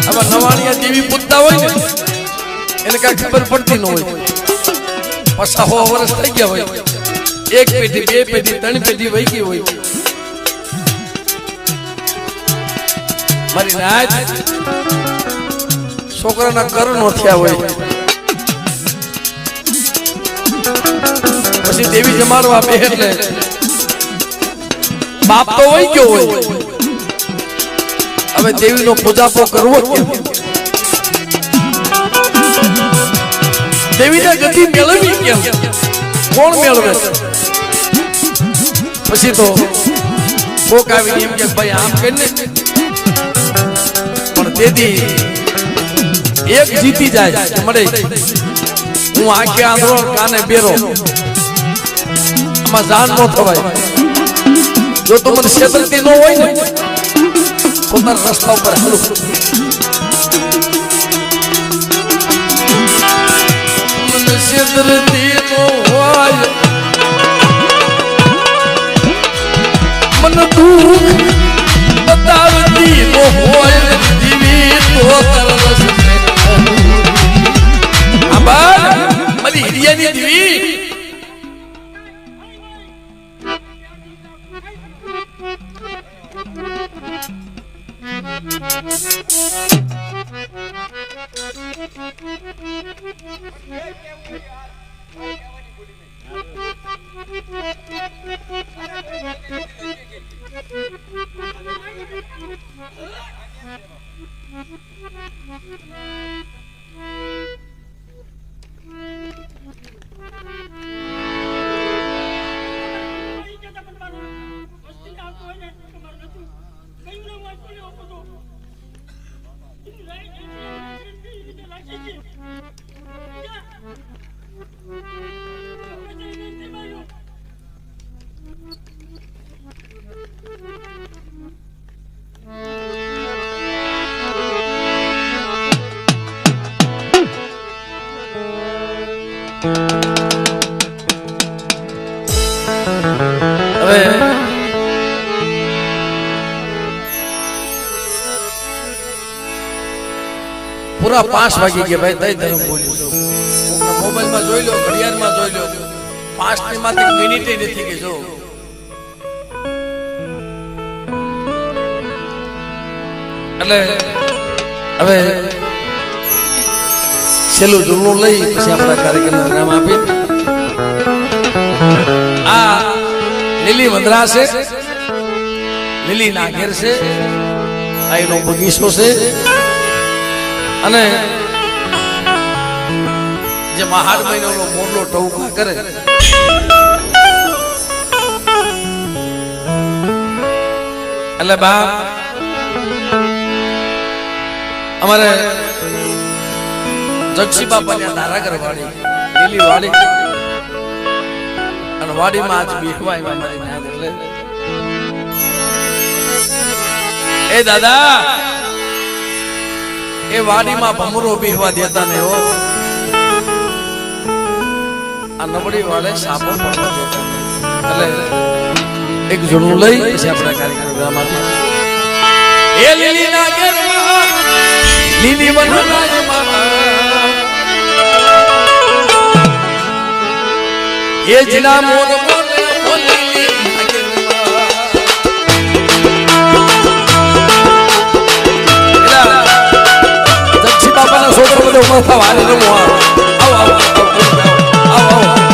આવા નવાણિયા દેવી પૂજતા હોય ને એને કઈ ખબર પડતી ન હોય પાછા 100 વર્ષ થઈ ગયા હોય એક પેઢી બે પેઢી ત્રણ પેઢી વહી ગઈ હોય મારી નાચ છોકરાના કર નો થયા હોય પછી દેવી જમાડવા બે એટલે બાપ તો વહી ગયો હોય હવે દેવીનો પૂજાપો કરવો કેમ દેવીને ગતિ મેળવી કેમ કોણ મેળવે પછી તો કોક આવીને એમ કે ભાઈ આમ કરીને પણ તેથી એક જીતી જાય મળે હું આંખે આંધળો કાને બેરો આમાં જાન ન થવાય જો તો મને છેતરતી ન હોય ને પોતાના રસ્તા ઉપર હાલું મને છેતરતી ન હોય મને દુઃખ બતાવતી ન હોય દીવી તો તરસ આબાર મારી હિરિયાની દીવી પૂરા 5 વાગી ગયા ભાઈ તઈ ધર્મ બોલ્યો મોબાઈલ માં જોઈ લો ઘડિયાળ માં જોઈ લો 5 ની માથે મિનિટે નથી કે જો એટલે હવે છેલ્લું જુમલું લઈ પછી આપણા કાર્યક્રમનો નામ આપી આ લીલી વંદરા છે લીલી નાગેર છે આ એનો બગીચો છે અને જે મહાર મહિનો મોરલો ટોકા કરે એટલે બા અમારે જગસી બાપાની નારાગર વાડી લીલી વાડી અને વાડીમાં આજ બેહવા આવ્યા મારી નાગ એટલે એ દાદા એ વાડીમાં ભમરો બેહવા દેતા ને હો આ નબળી વાળે સાપો પડવા દેતા એટલે એક જોડું લઈ પછી આપણા કાર્યક્રમ એ લીલી નાગરમાં લીલી વનરાજમાં એ જના મોર બોલે બોલી જગસી બાપાના છોકરો બધો બેઠો થાવ હારે રમો આવો આવો આવો આવો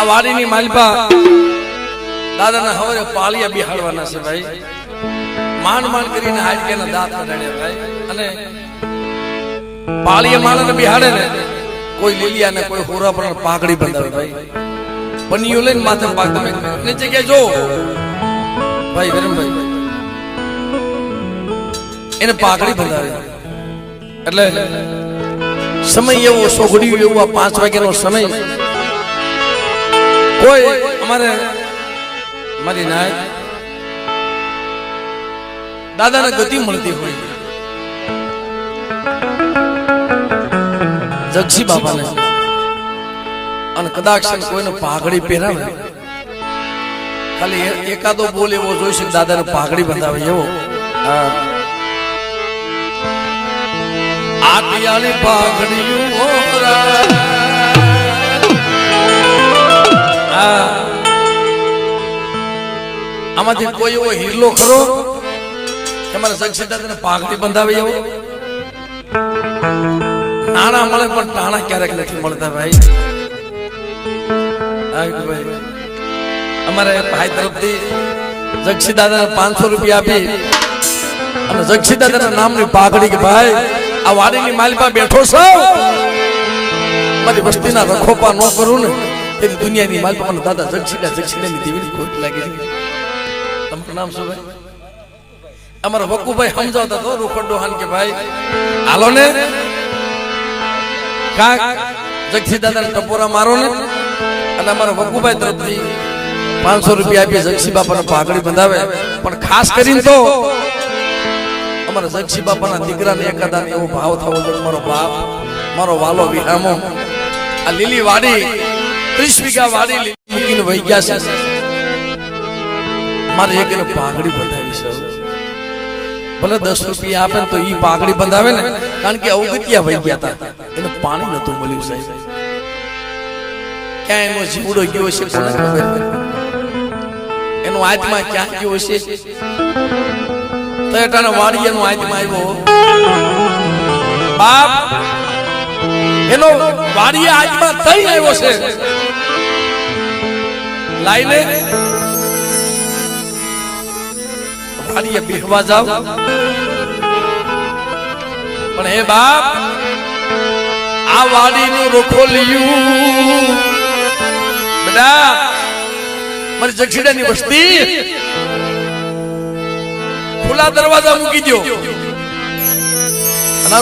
વાડીની માલપા દાદાના હવરે પાળિયા બિહાડવાના છે ભાઈ માંડ માંડ કરીને હાડકેના દાંત કાઢ્યા ભાઈ અને પાળિયા માણસને બિહાડે ને કોઈ લીલિયા ને કોઈ હોરા પર પાઘડી બંધાવે ભાઈ પનિયો લઈને માથે પાક તમે નીચે કે જો ભાઈ વિરમભાઈ એને પાઘડી બંધાવે એટલે સમય એવો સોગડ્યું એવું 5 વાગ્યાનો સમય કોઈ અમારે મારી નાય દાદાને ગતિ મળતી હોય જગસી બાપાને અને કદાચ કોઈને પાઘડી પહેરાવે ખાલી એકાદો બોલ એવો જોઈશે દાદાને પાઘડી બંધાવે એવો આટિયાની પાઘડી આમાંથી કોઈ એવો હીરલો ખરો તમારા જગસી દાદાને પાઘડી બંધાવે એવો નાણા મળે પણ ટાણા ક્યારેક નથી મળતા ભાઈ અમારે ભાઈ તરફથી જગસી દાદાને 500 રૂપિયા આપી અને જગસી દાદાના નામની પાઘડી કે ભાઈ આ વાડીની માલપા બેઠો છો મારી વસ્તીના રખોપા ન કરું ને તેની દુનિયાની માલપા મને દાદા જગસીની દેવીની ખોટ લાગી છે. તમારું નામ શું ભાઈ? અમારા વકુભાઈ સમજાવતા તો રૂખડોહાન કે ભાઈ હાલો ને કાક જગસી દાદાને ટપોરા મારો ને અને અમારા વકુભાઈ તરફથી 500 રૂપિયા આપી જગસી બાપાને પાઘડી બંધાવે પણ ખાસ કરીને તો અમારા જગસી બાપાના દીકરાને એકાદાને એવો ભાવ થવો જોઈએ મારો બાપ મારો વાલો વિહામો આ લીલી વાડી 30 વીઘા વાડી મૂકીને વહી ગયા છે મારે એક એને પાઘડી બંધાવી છે ભલે 10 રૂપિયા આપે તો ઈ પાઘડી બંધાવે ને કારણ કે અવગત્યા વહી ગયા હતા એને પાણી નતું મળ્યું સાહેબ ક્યાં એનો જીવડો ગયો છે કોને ખબર એનો આત્મા ક્યાં ગયો છે તયટાના વાડીયાનો આત્મા આવ્યો બાપ એનો વાડીયા આત્મા થઈ આવ્યો છે લાઈને વાડીયા બેહવા જાવ પણ હે બાપ આ વાડીનું રોખોલિયું બેટા મારી જગસીડાની વસ્તી ખુલ્લા દરવાજા મૂકી દો અને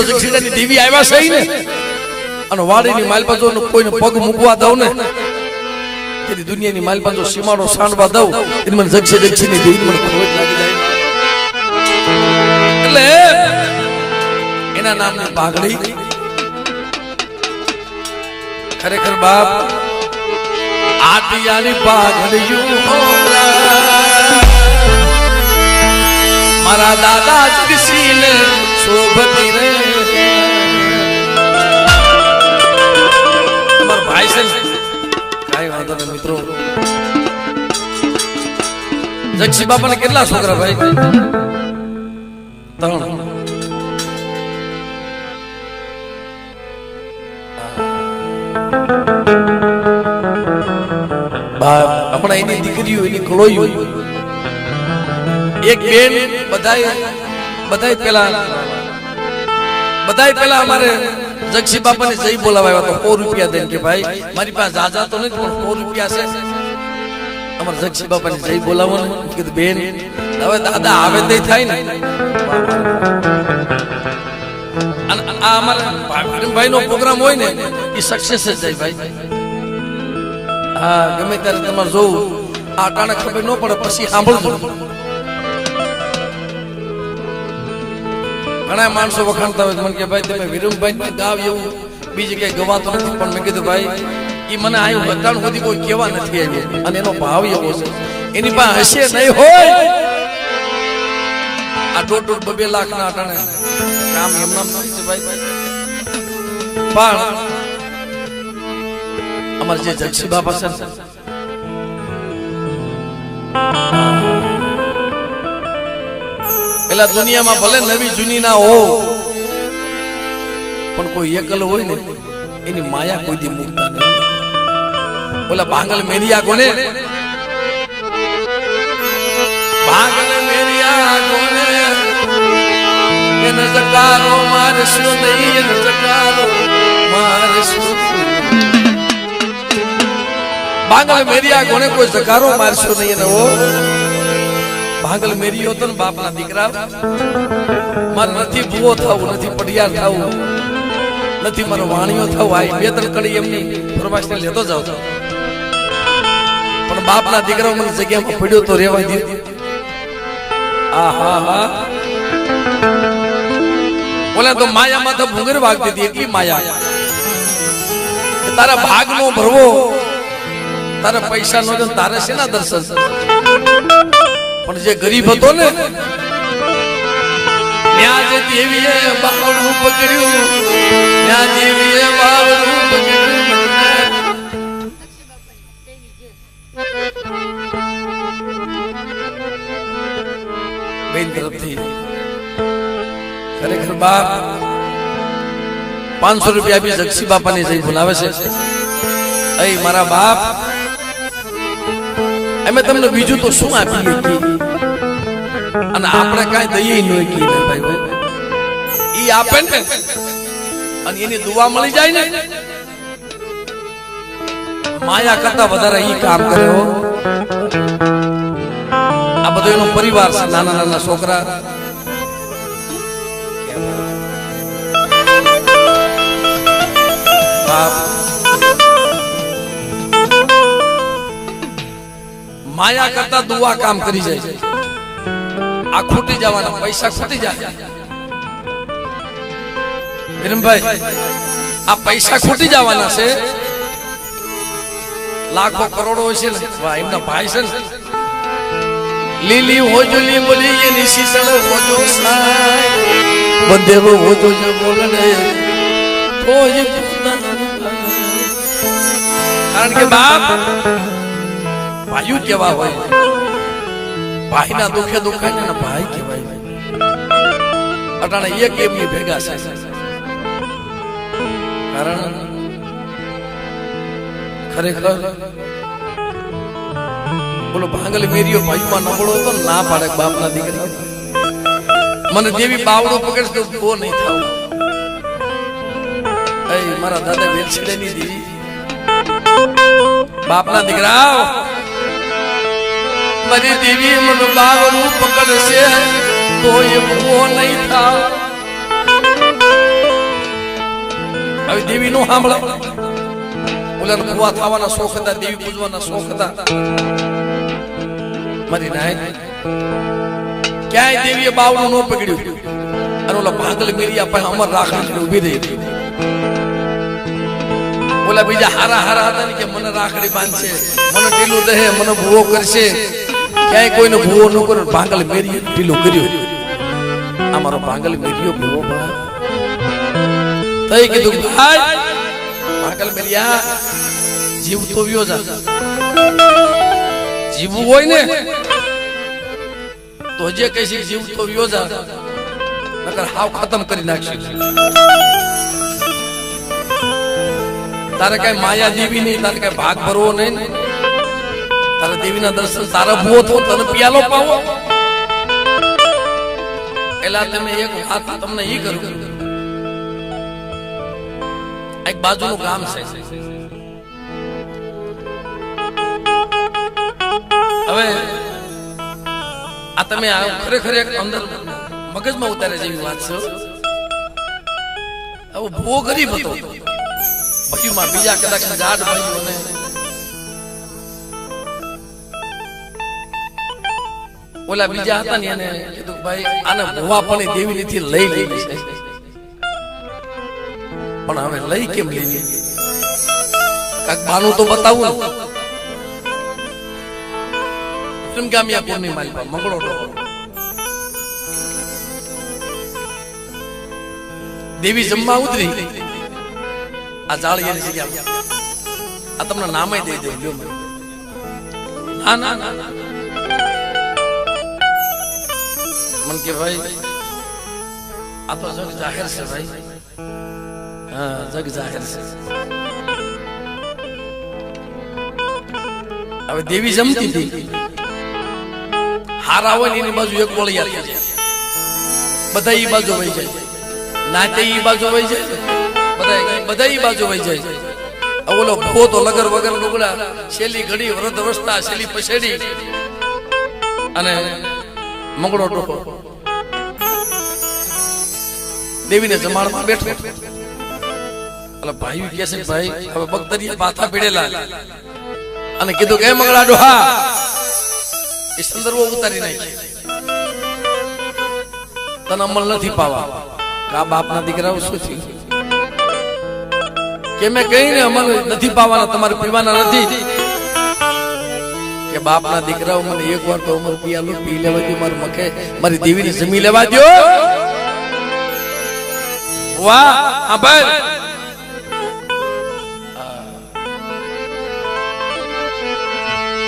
જગસીડાની દેવી આવ્યા છે ને અને વાડીની માલપાજો કોઈને પગ મૂકવા દઉં ને તેની દુનિયાની માલપાજો સીમાડો સાંડવા દઉં એટલે મને જગસીની દેવી મને ખોટ લાગી જાય એટલે એના નામની પાઘડી ખરેખર બાપ આટિયાની પાઘડી મારા દાદા જગસીને શોભતી રે તમારો ભાઈ છે કાઈ વાંધો નહીં મિત્રો જગસી બાપાને કેટલા છોકરા ભાઈ? 3. બાપ હમણાં એની દીકરીઓ એની કળોયું એક બેન બધાય પેલા અમારે જગસી બાપાને જઈ બોલાવ્યા તો 100 રૂપિયા દઈને કે ભાઈ મારી પાસે જાજા તો નથી પણ 100 રૂપિયા છે અમારે જગસી બાપાને જઈ બોલાવવાનું કીધું બેન હવે દાદા આવે તે થાય ને આ અમારા ભાઈ નો પ્રોગ્રામ હોય ને એ સક્સેસ જ જાય ભાઈ હા ગમે ત્યારે તમારે જોવું આ ટાણે ખબર ન પડે પછી સાંભળજો ઘણા માણસો વખાણતા હોય મને કે ભાઈ તમે વિરમભાઈ ગાવ એવું બીજી કઈ ગવાતો નથી પણ મેં કીધું ભાઈ એ મને આવ્યું બતાણ સુધી કોઈ કેવા નથી આવ્યું અને એનો ભાવ એવો છે એની પાસે હશે નહીં હોય આ 1.5-2 લાખ ના અટાણે કામ એમનામ નથી છે ભાઈ પણ અમારે જે જગસી બાપા છે પેલા દુનિયામાં ભલે નવી જૂની ના હો પણ કોઈ એકલ હોય ને એની માયા કોઈ દી મુકતા નહીં બોલા ભાંગલ મેરિયા કોને ભાંગલ મેરિયા કોને એને જકારો મારશું નહીં એને જકારો મારશું ભાંગલ મેરિયા કોને કોઈ જકારો મારશું નહીં એને ઓ ભાંગલ મેરિયો તો ને બાપના દીકરા મારે નથી ભૂવો થવું નથી પડિયાર થવું નથી મારો વાણિયો થવું આ 2-3 કડી એમની ફરમાશને લેતો જાવ પણ બાપના દીકરા મને જગ્યામાં પડ્યો તો રેવા દે આહા બોલે તો માયામાં તો ભૂંગર વાગતી હતી એટલી માયા તારા ભાગ નો ભરવો તારા પૈસા નો તારે શેના દર્શન પણ જે ગરીબ હતો ને ન્યા જે દેવીએ બાવડું પકડ્યું ન્યા દેવીએ બાવડું પકડ્યું બેન તરફથી ખરેખર બાપ 500 રૂપિયા બી જગસી બાપાને જઈ બોલાવે છે અય મારા બાપ અમે તમને બીજું તો શું આપીએ અને આપણે કઈ દઈએ નહીં કી ને ભાઈ ઈ આપે ને અને એની દુઆ મળી જાય ને માયા કરતા વધારે ઈ કામ કરે હો આ બધો એનો પરિવાર છે નાના નાના છોકરા બાપ માયા કરતા દુઆ કામ કરી જાય આ ખૂટી જવાના પૈસા ખૂટી જાય વિરમભાઈ આ પૈસા ખૂટી જવાના છે લાખો કરોડો છે ને વાહ એમના ભાઈ છે ને લીલી હોજલી બોલી એની શીતળ હોજો સાય બંદેવો હોજો જે બોલને કોઈ કારણ કે બાપ ભાઈઓ કેવા હોય ભાઈ ના દુખે દુખાય ને ભાઈ કેવાય અટાણે એક એમની ભેગા છે કારણ ખરેખર બોલો ભાંગલ મેરિયો ભાઈમાં નબળો હતો ના પાડે બાપના દીકરી મને જેવી બાવડો પકડશે તો બો નહીં થાવ એ મારા દાદા વેલછડેની દીદી બાપના દીકરા મારી દેવી મને બાવડું પકડશે તો એ બો નહીં થાવ હવે દેવી નું સાંભળો ઓલા કુવા થવાના શોખ હતા દેવી પૂજવાના શોખ હતા મારી નાય ક્યાંય દેવીએ બાવડું ન પકડ્યું અને ઓલા ભાંગલ મેરિયા પાસે અમર રાખડી ઉભી રહી ઓલા બીજા હારા હારા હતા ને કે મને રાખડી બાંધશે મને ઢીલું દહે મને ભૂવો કરશે ક્યાંય કોઈને ભૂવો ન કરે ભાંગલ મેરિયે ઢીલું કર્યું અમારો ભાંગલ મેરિયો ભૂવો તઈ કીધું ભાઈ ભાંગલ મેરિયા જીવ તો વ્યો જા જીવવું હોય ને તો જે કઈ જીવ તો વ્યો જા નકર હાવ ખતમ કરી નાખશે તારે કઈ માયા દેવી નહીં તારે કઈ ભાગ ભરવો નહીં દેવીના દર્શન તારા ભૂવો થો તને પિયાલો પાવો એલા તમે એક વાત તમને ઈ કરું એક બાજુનું ગામ છે હવે આ તમે ખરેખર એક અંદર મગજમાં ઉતારે જેવી વાત છે હવે બહુ ગરીબ હતો બાજુમાં બીજા કદાચ જાડ ભાઈઓને ઓલા બીજા હતા ને એને કીધું ભાઈ આને ભુવા પણ દેવી નીથી લઈ લેવી છે પણ હવે લઈ કેમ લેવી કાક બાનું તો બતાવું ગામિયા પૂર્ણિમા માલિકા મંગળો દેવી જમવા ઉતરી આ જાળીની જગ્યા આ તમને નામે દઈ દઉં લ્યો ના ના ના મન કે ભાઈ આ તો જગ જાહેર છે ભાઈ હા જગ જાહેર છે હવે દેવી જમતી હતી હારા હોય એની બાજુ એક ગોળિયા થઈ જાય બધા ઈ બાજુ વહી જાય નાચે ઈ બાજુ વહી જાય બધા ઈ બાજુ વહી જાય ઓલો ભો તો લગર વગર લુગડા શેલી ઘડી વૃદ્ધ અવસ્થા શેલી પછેડી અને મંગળો ટોકો દેવીને જમાડમાં બેઠો એટલે ભાઈ કહે છે ભાઈ હવે બગતરીએ પાથા પીડેલા અને કીધું કે મંગળા ડોહા એ સંદર્ભો ઉતારી નાખી તને અમલ નથી પાવા કા બાપના દીકરાઓ શું થયું કે મેં કહીને અમલ નથી પાવાના તમારે પીવાના નથી કે બાપના દીકરાઓ મને એક વાર તો અમર પીયાલો પી લેવા દો મારી મકે મારી દેવીને જમી લેવા દો વાહ આ ભાઈ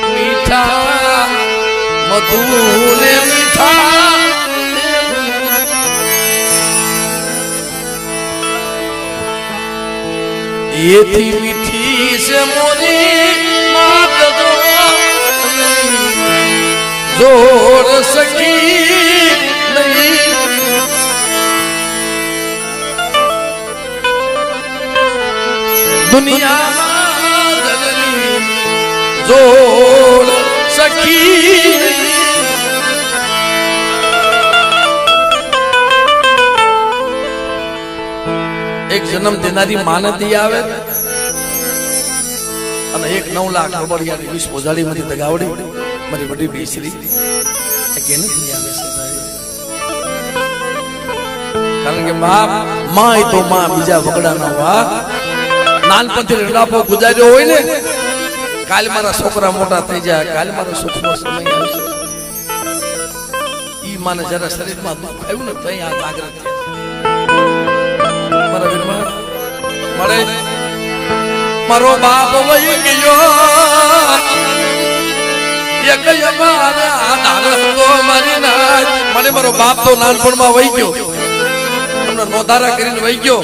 મીઠા મધુને મીઠા એથી મીઠી છે મોરી માત જોડ સકી નહીં દુનિયામાં જગની જોડ સકી એક જન્મ દેનારી માનતી આવે અને એક 9 લાખ રબડિયાની વિષ પોજાડી માંથી દગાવડી મારી વડી બેસરી કેને આવે છે કારણ કે બાપ માય તો માં બીજા વગડાના વા નાનપણથી રડાપો ગુજાર્યો હોય ને કાલ મારા છોકરા મોટા થઈ જાય કાલ મારો સુખનો સમય આવશે ઈ માને જરા શરીરમાં દુઃખ આવ્યું ને તો આ જાગૃત મળે મારો બાપ વહી ગયો એક અમારે આ ધારતો મારી નાચ મને મારો બાપ તો નાનપણમાં વહી ગયો તમને નોધારા કરીને વહી ગયો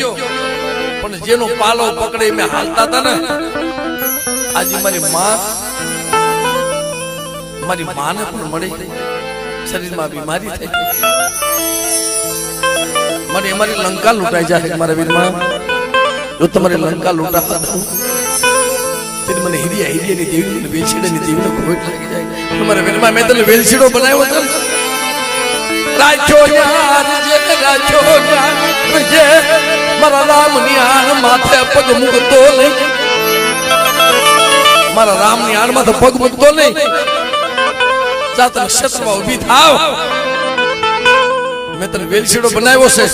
પણ જેનો પાલો પકડે મેં હાલતા હતા ને આજે મારી માને પણ મળી શરીરમાં બીમારી થઈ મને અમારી લંકા લૂંટાઈ જાય મારા વીરમાં જો તમારે લંકા લૂંટા મને હિરિયાની દેવી વેલછીડાની દેવીનો ખોટ લાગી જાય તમારા વીરમાં મેં તને વેલછીડો બનાવ્યો હતો રાખ્યો યાર જે મારા રામની આણ માથે પગ મૂકતો નહીં મારા રામની આણ માથે પગ મૂકતો નહીં જા તને ક્ષેત્રમાં ઊભી થાવ મેં તને વેલછીડો બનાવ્યો છે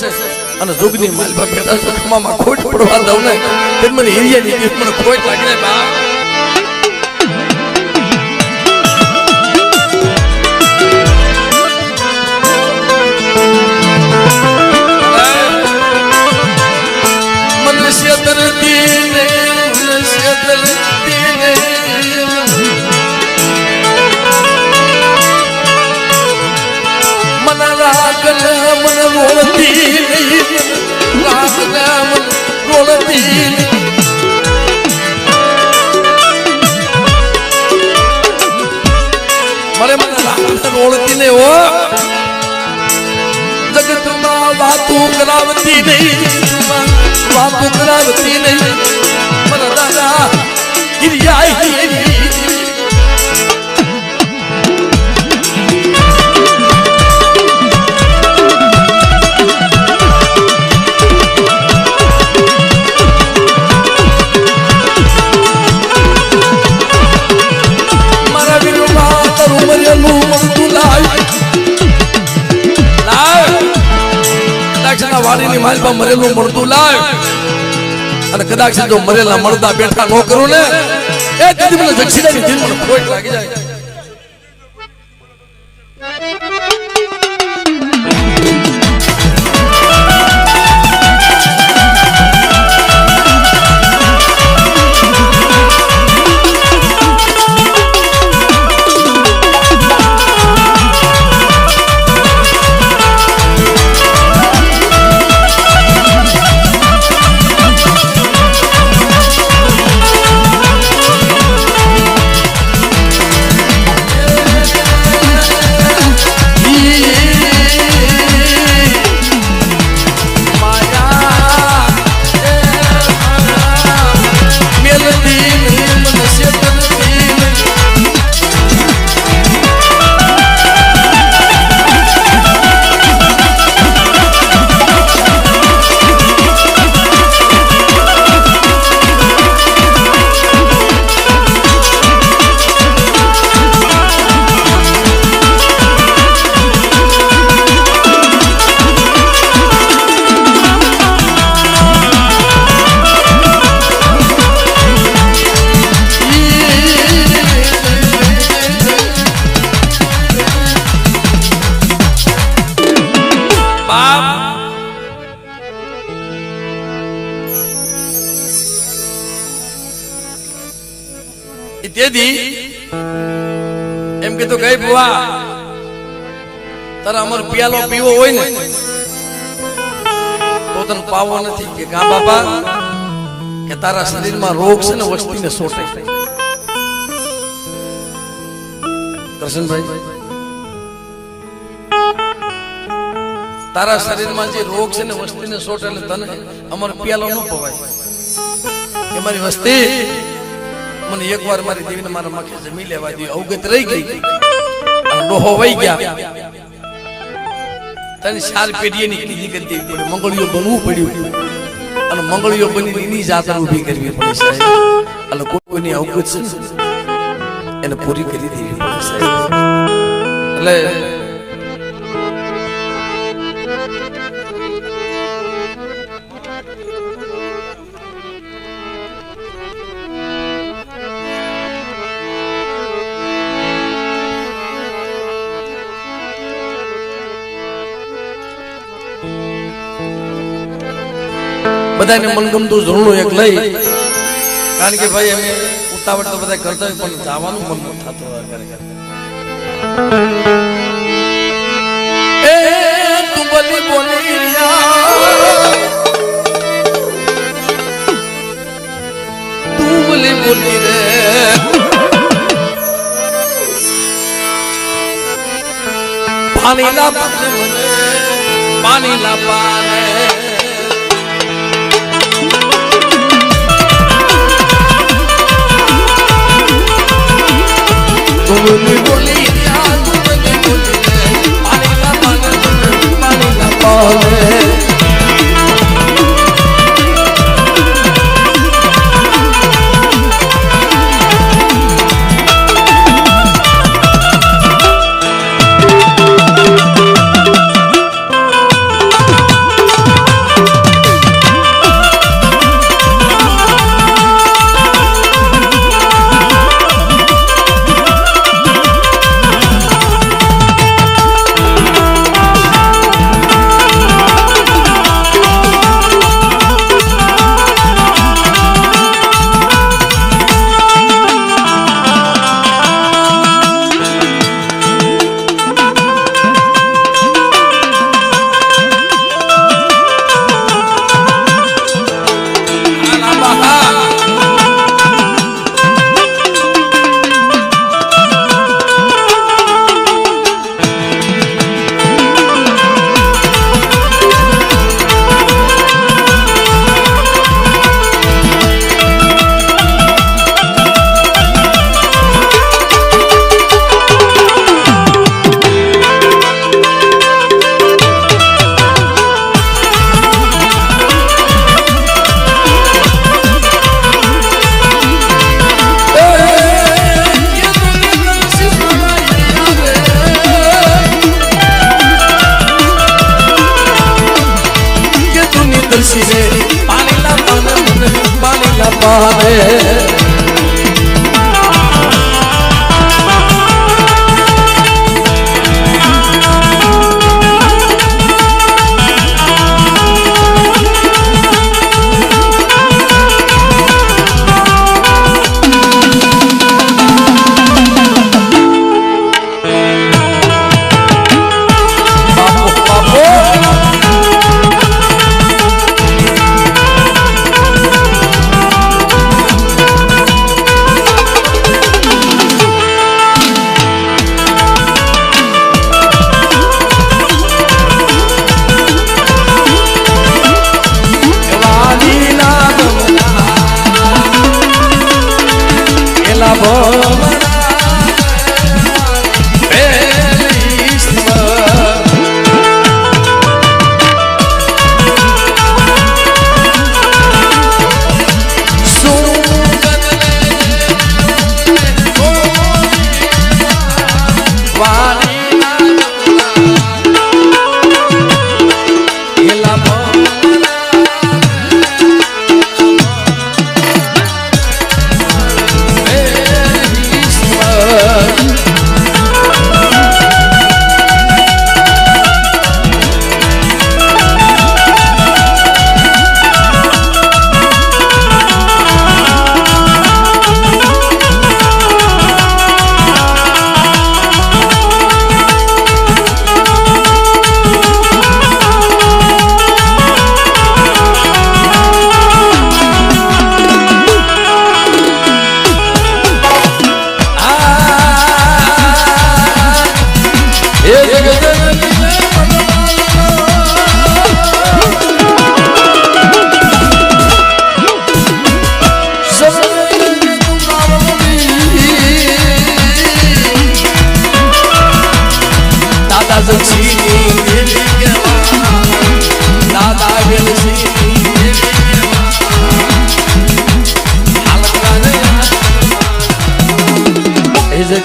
અને જોગની માલમાં બેઠા છો ખમામાં ખોટ પડવા દઉં ને તે મને હિરિયાની દેવી મને ખોટ લાગી જાય બા મનુષ્ય ધરતી ને મન રાગન મન રોળતી રાગન મન રોળતી વાતું કરાવતી નહીં વાતું કરાવતી નહીં મારા દાદા ગિરિયા વાડીની માલમાં મરેલું મળતું લાવ અને કદાચ જો મરેલા મળતા બેઠા નો કરું ને એ કદી મને જક્ષિણાની દિલ મને ખોટ લાગી જાય. એમ કીધું ગઈ બુઆ તારા અમર પિયાલો પીવો હોય ને તો તને પાવો નથી કે ગા બાપા કે તારા શરીરમાં રોગ છે ને વસ્તીને સોટે. કરશનભાઈ તારા શરીરમાં જે રોગ છે ને વસ્તીને સોટે એટલે તને અમર પિયાલો ન પવાય કે મારી વસ્તી મને એકવાર મારી દેવીને મારા માખે જમી લેવા દી અવગત રહી ગઈ અને ડોહો વહી ગયા તને 4 પેઢીની કીધી કરી દેવી પડે મંગળીઓ બનવું પડ્યું અને મંગળીઓ બની એની જાતર ઊભી કરવી પડે સાહેબ એટલે કોઈની અવગત છે એને પૂરી કરી દેવી પડે સાહેબ. એટલે બધાને મનગમતું ઝૂણું એક લઈ કારણ કે ભાઈ અમે ઉતાવળ તો બધા કરતા હોય પણ જવાનું મન ન થતું એ તું બોલી બોલી તું બોલી બોલી રે પાણી ના પાણી ના પાને બોલી બોલી પાણી ના પાને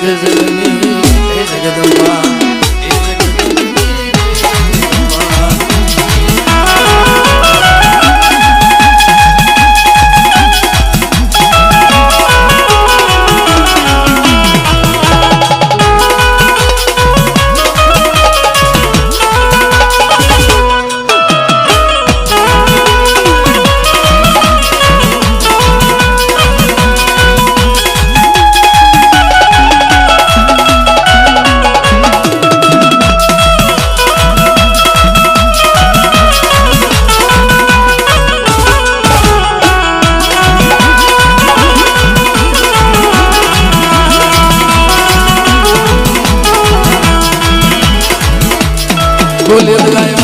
જગજનની હે જગદંબા હે જગજનની બોલે બલાય